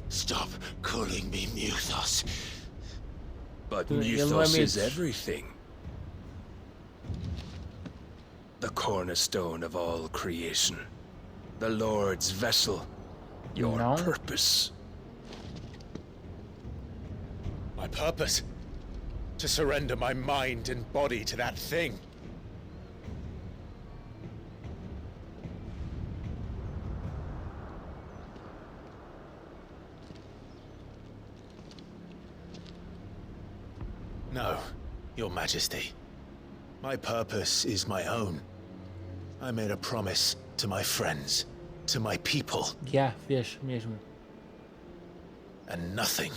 Stop calling me Mythos. But Mythos is everything. The cornerstone of all creation. The Lord's vessel. Your purpose. My purpose? To surrender my mind and body to that thing. No, Your Majesty. My purpose is my own. I made a promise to my friends, to my people. Yeah, fish mesmo. And nothing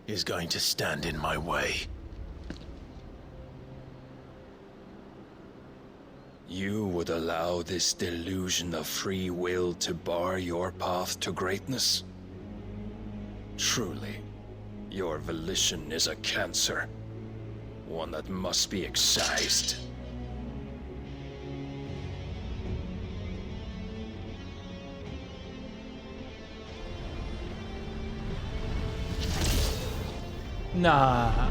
is going to stand in my way. You would allow this delusion of free will to bar your path to greatness? Truly, your volition is a cancer. One that must be excised. Não.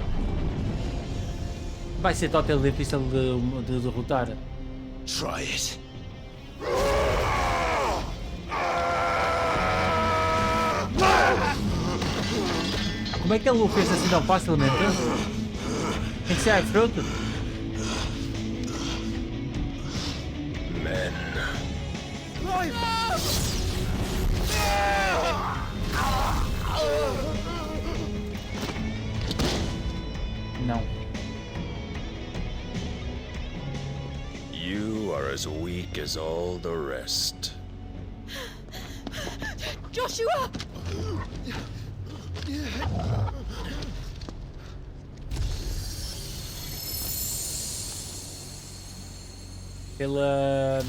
Vai ser total difícil de derrotar. Try it. Como é que ele o fez assim tão facilmente? Tem que ser fruto. Men. Não. You are as weak as all the rest. Joshua! Pela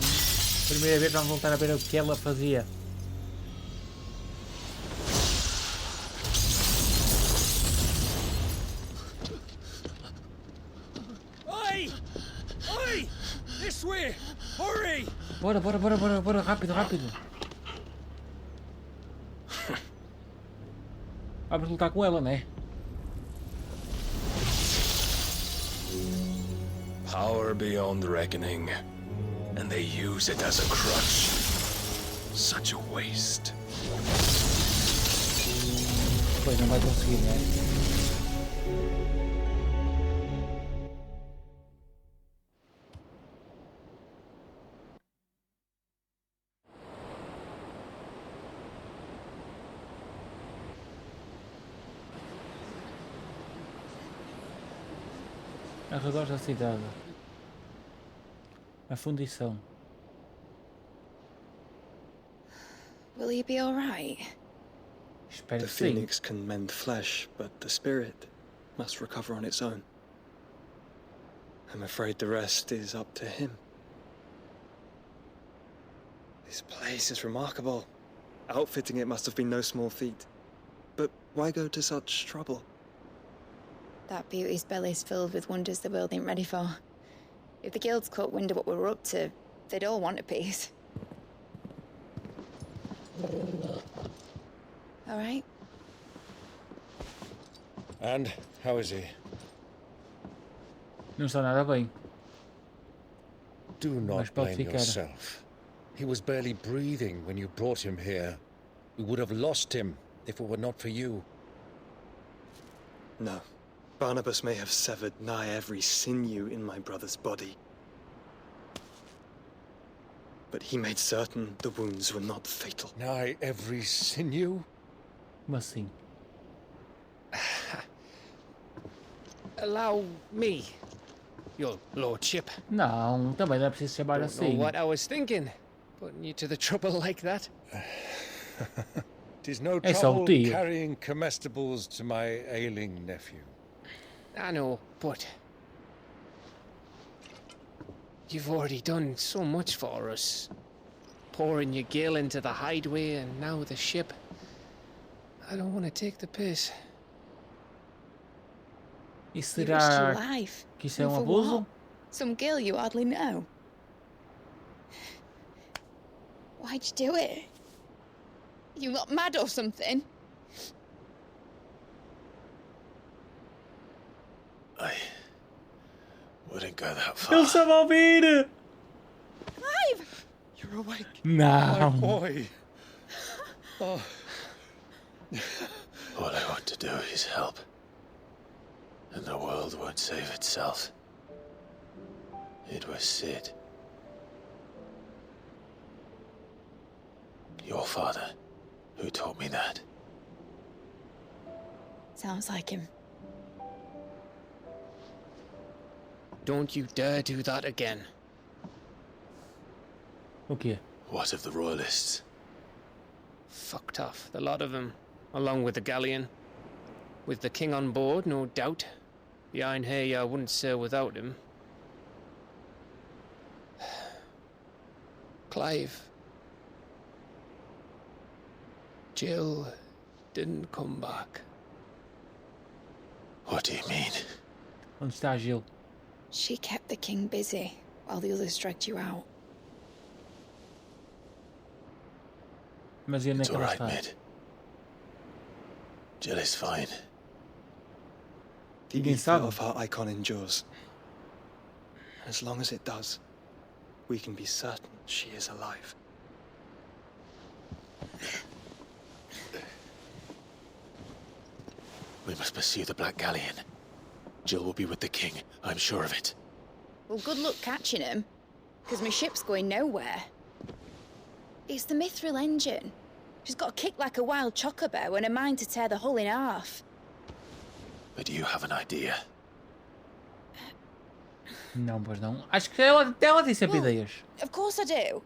primeira vez vamos voltar a ver o que ela fazia. Oi! Oi! This way! Hurry! Bora, rápido. Vamos lutar com ela, né? Power beyond reckoning, and they use it as a crutch. Such a waste. Pois não vai conseguir, né? Arredores da cidade. A fundição. Will he be all right? Espero The que sim. phoenix can mend flesh, but the spirit must recover on its own. I'm afraid the rest is up to him. This place is remarkable. Outfitting it must have been no small feat. Why go to such trouble? That beauty's belly's filled with wonders the world ain't ready for. If the guilds caught wind of what we were up to, they'd all want a piece. All right? And how is he? Não está nada bem. Do not Mas pode blame ficar. yourself. He was barely breathing when you brought him here. We would have lost him if it were not for you. No. Barnabas may have severed nigh every sinew in my brother's body. But he made certain the wounds were not fatal. Nigh every sinew? Como assim? Allow me, your lordship. Não, também não é preciso chamar Don't know assim. what I was thinking, putting you to the trouble like that. It is no É só trouble tio. carrying comestibles to my ailing nephew. I know, but you've already done so much for us. Pouring your Gill into the hideaway and now the ship. I don't want to take the piss. E You risked your será life. que isso é And um for abuso? what? Some girl you hardly know. Why'd you do it? You not mad or something? I wouldn't go that far. Ele estava a ouvir! Clive! You're awake. Não. My boy. Oh. All I want to do is help. And the world won't save itself. It was Sid. Your father, who taught me that. Sounds like him. Don't you dare do that again. O quê? What of the royalists? Fucked off, the lot of them, along with the galleon. With the king on board, no doubt. Behind here, I wouldn't sail without him. Clive. Gill didn't come back. What do you mean? Onde está a Gill? She kept the king busy while the others dragged you out. Mas e onde é It's que all ela right, está? Mid. Jill is fine. The Ninguém ether sabe. of her icon endures. As long as it does, we can be certain she is alive. We must pursue the Black Galleon. Jill will be with the king, I'm sure of it. Well, good luck catching him, because my ship's going nowhere. It's the Mithril engine. She's got a kick like a wild chocobo and a mind to tear the hull in half. But you have an idea. Não, pois não. Acho que ela tem sempre ideias. Of course I do.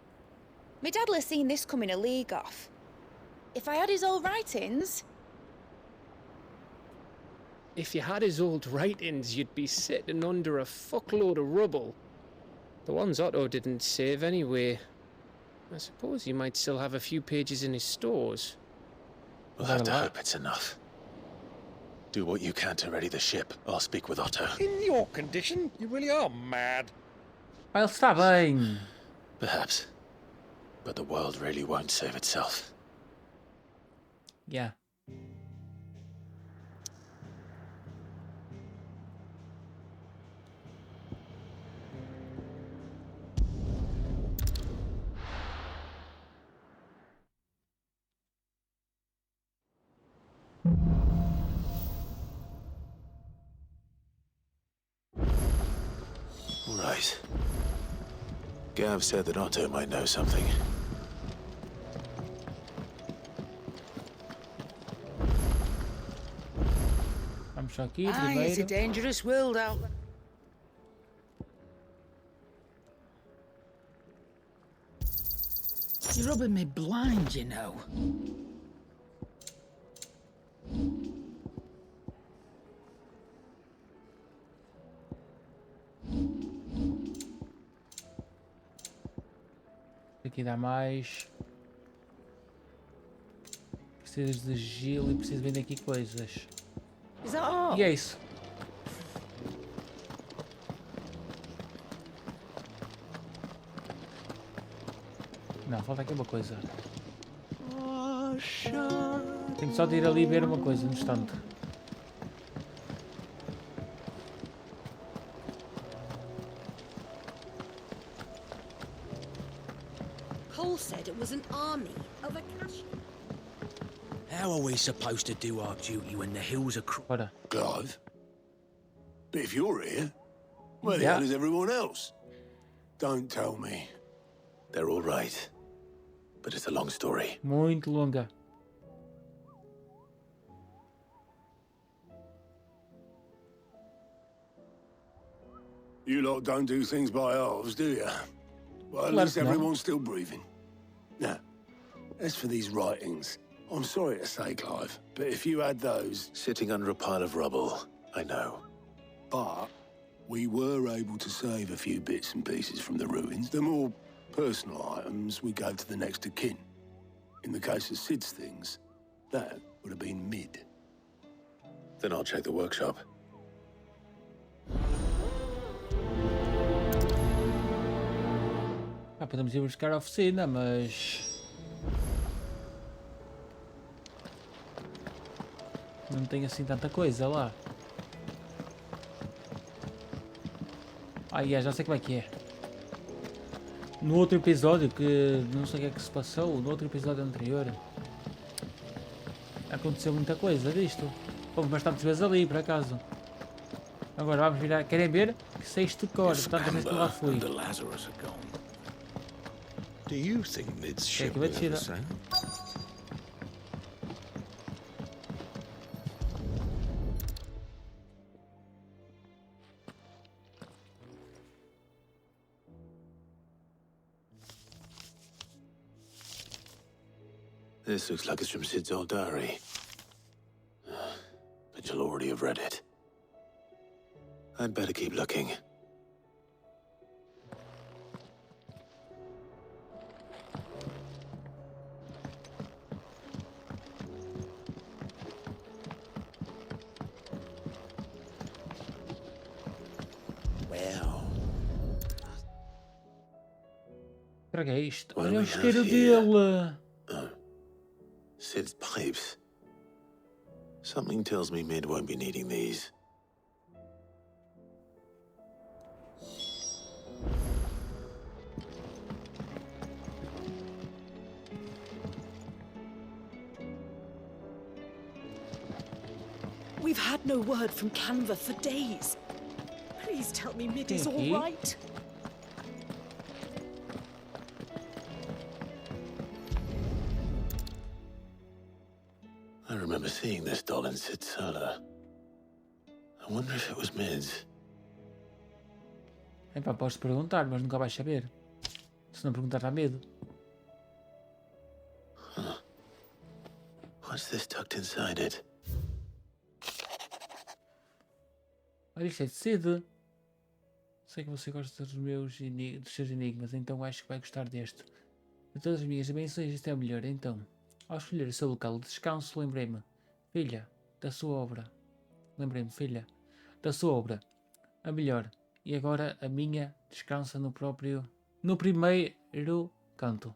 My dad'll have seen this coming a league off. If I had his old writings... If you had his old writings, you'd be sitting under a fuckload of rubble. The ones Otto didn't save anyway. I suppose he might still have a few pages in his stores. We'll have to hope it's enough. Do what you can to ready the ship. I'll speak with Otto. In your condition, you really are mad. Ele está bem. Perhaps. But the world really won't save itself. Yeah. Right. Gav said that Otto might know something. Vamos só aqui It's a primeiro. dangerous world out there. You're rubbing me blind, you know. Aqui dá mais. Precisas de Gill e preciso vender aqui coisas. Is that all? E é isso. Não, falta aqui uma coisa. Tenho só de ir ali ver uma coisa no instante. Cole said it was an army of a cash. How are we supposed to do our duty when the hills are Clive? But if you're here, where the Yeah. hell is everyone else? Don't tell me. They're all right. But it's a long story. Muito longa. You lot don't do things by halves, do you? Well, at Let least us know. everyone's still breathing. Now, as for these writings, I'm sorry to say, Clive, but if you had those... Sitting under a pile of rubble, I know. But we were able to save a few bits and pieces from the ruins. The more personal items we gave to the next of kin. In the case of Sid's things, that would have been mid. Then I'll check the workshop. Ah, podemos ir buscar a oficina, mas... não tem assim tanta coisa lá. Ah, já sei como é que é. No outro episódio, que não sei o que é que se passou, no outro episódio anterior, aconteceu muita coisa disto. Fomos bastantes vezes ali, por acaso. Agora vamos virar. Querem ver? Que sei isto de cor, tantas vezes que eu lá fui. Do you think Mid's Que é ship que vai will descer? ever sail? This looks like it's from Sid's old diary. But you'll already have read it. I'd better keep looking. Well, Será que é isto? What do Olha o we have isqueiro here? dele! Sid's pipes. Something tells me Mid won't be needing these. We've had no word from Canva for days. Please tell me Mid is all Aqui. right. I remember seeing this doll in Sid's cellar. I wonder if it was Mid's. Epá, podes perguntar, mas nunca vais saber. Se não perguntar, dá medo. What's this tucked inside it? Olha, isto é de Sid. Sei que você gosta dos seus enigmas, então acho que vai gostar deste. De todas as minhas dimensões, isto é o melhor. Então, ao escolher o seu local de descanso, lembrei-me, filha, da sua obra. Lembrei-me, filha, da sua obra. A melhor. E agora a minha descansa no primeiro canto.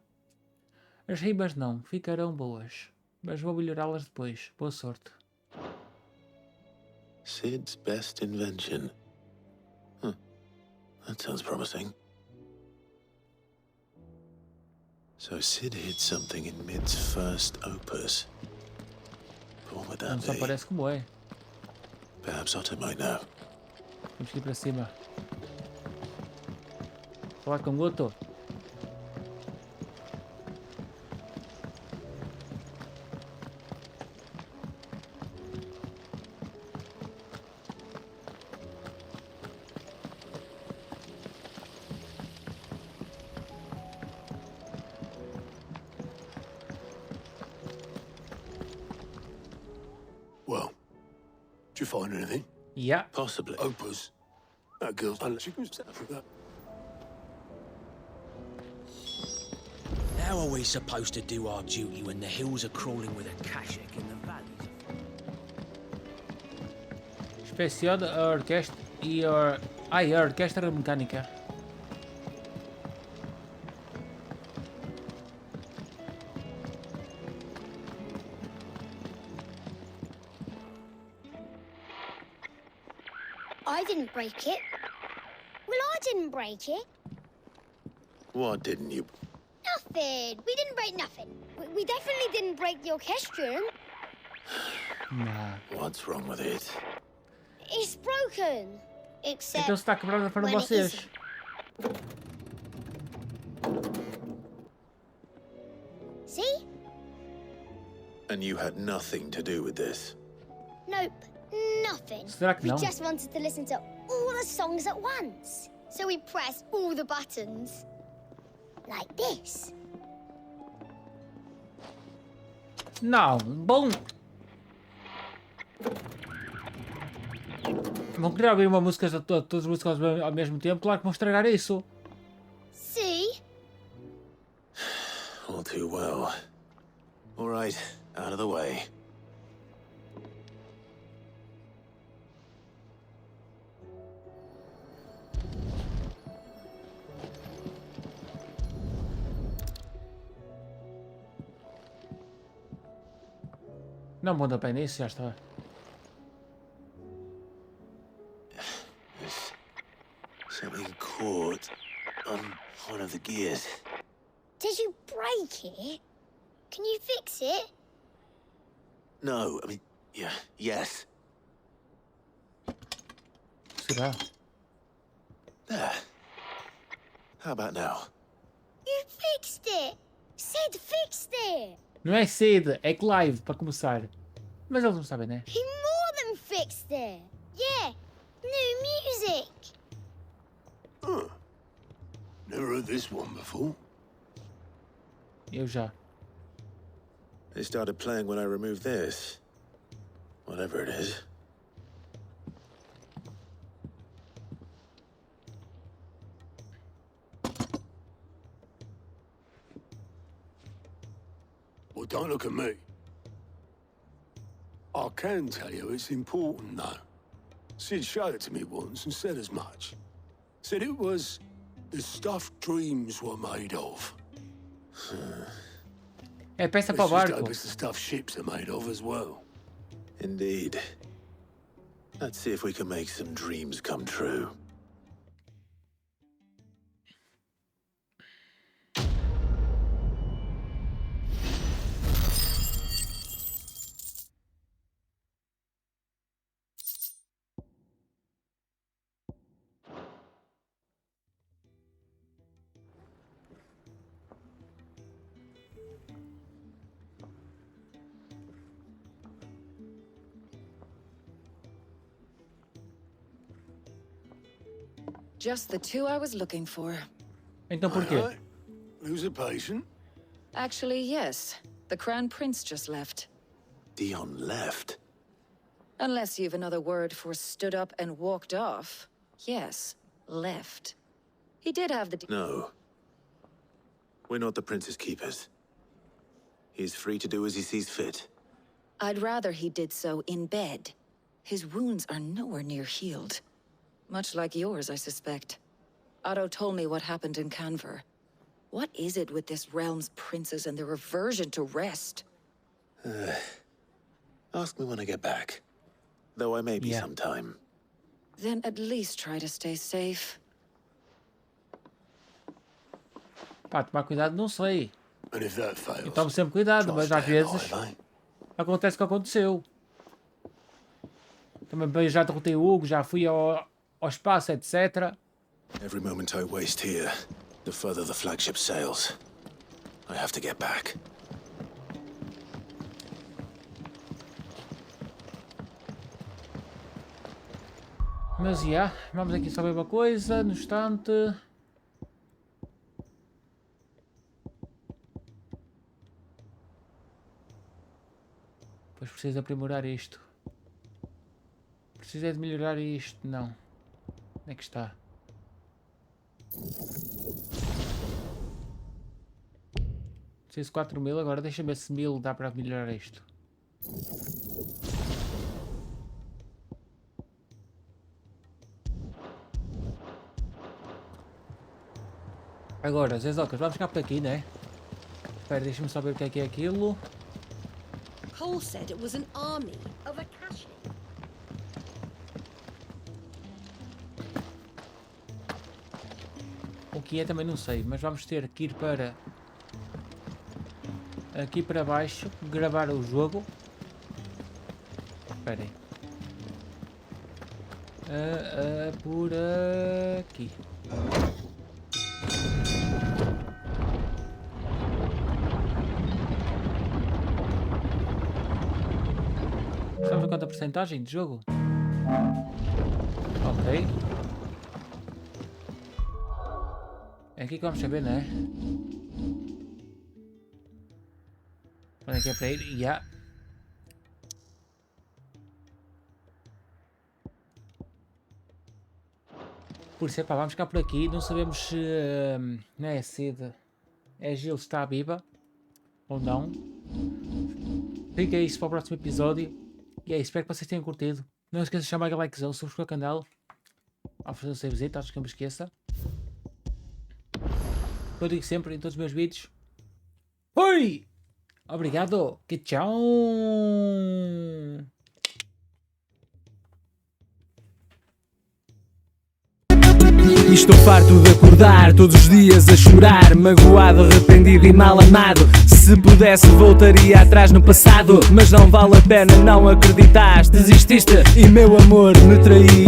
As rimas não ficarão boas, mas vou melhorá-las depois. Boa sorte. Sid's best invention. That sounds promising. So Sid hid something in Mid's first opus. But what would Não that só be? parece como é. Perhaps Otto might know. Temos que ir para cima. Falar com o Goto. Well, did you find anything? Yeah. Possibly. Opus. That girl's done. She was set for that. How are we supposed to do our duty when the hills are crawling with a kashik in the valleys? Inspecione a orquestra e a orquestra mecânica. I didn't break it. Well, I didn't break it. What didn't you? Nothing. We didn't break nothing. We definitely didn't break the orchestrum. Nah. What's wrong with it? It's broken. Except Então está quebrado para when it vocês. isn't. See? And you had nothing to do with this? Nope. Nothing. Será que We não? just wanted to listen to all the songs at once. So we pressed all the buttons. Like this. Não, bom. Vão querer ouvir uma música, todas as músicas ao mesmo tempo, claro que vão estragar isso. See? All too well. All right, out of the way. Não vou dar pé nisso, já está. There's something caught on one of the gears. Did you break it? Can you fix it? No, I mean, yeah, yes. Será? There. How about now? You fixed it. Sid fixed it. Não é cedo, é Clive, para começar. Mas eles não sabem, né? He more than fixed it. Yeah. New music. Huh. Never heard this one before. Eu já. They started playing when I removed this. Whatever it is. Well, don't look at me. I can tell you it's important, though. Sid showed it to me once and said as much. Said it was the stuff dreams were made of. É peça para o Let's just barco. hope it's the stuff ships are made of as well. Indeed. Let's see if we can make some dreams come true. Just the two I was looking for. Então por quê? Alright. Who's a patient? Actually, yes. The Crown Prince just left. Dion left. Unless you've another word for stood up and walked off. Yes, left. He did have the... No. We're not the Prince's keepers. He's free to do as he sees fit. I'd rather he did so in bed. His wounds are nowhere near healed. Much like yours, I suspect. Otto told me what happened in Canver. What is it with this realm's princes and their aversion to rest? Ask me when I get back. Though I may be sometime. Then at least try to stay safe. Pá, tomar cuidado, não sei. And if that fails, Eu tomo sempre cuidado, mas às vezes acontece o que aconteceu. Também já derrotei o Hugo, já fui ao espaço, etc. Every moment I waste here, the further the flagship sails. I have to get back. Mas vamos aqui só ver uma coisa, no instante. Pois preciso aprimorar isto. Preciso é de melhorar isto, não. Onde é que está? Preciso 4.000 agora. Deixa-me ver se 1.000 dá para melhorar isto. Agora, zezocas, vamos ficar por aqui, né? Espera, deixa-me só ver o que é aquilo. Cole said it was an army of Akashi. O que é também não sei, mas vamos ter que ir para aqui para baixo, gravar o jogo. Espera aí. Por aqui. Estamos a quanta porcentagem de jogo? Ok. É aqui que vamos saber, não é? Onde é que é para ir? Yeah. Por isso, vamos ficar por aqui. Não sabemos se não é cedo. É Gill está viva ou não. Fica isso para o próximo episódio. E é isso, espero que vocês tenham curtido. Não esqueça de chamar a likezão, subscrever o canal. Ao fazer o seu visita, acho que não me esqueça. Eu digo sempre em todos os meus vídeos. Oi! Obrigado! Que tchau! E estou farto de acordar todos os dias a chorar, magoado, arrependido e mal amado. Se pudesse voltaria atrás no passado, mas não vale a pena não acreditar. Desististe e meu amor me traí.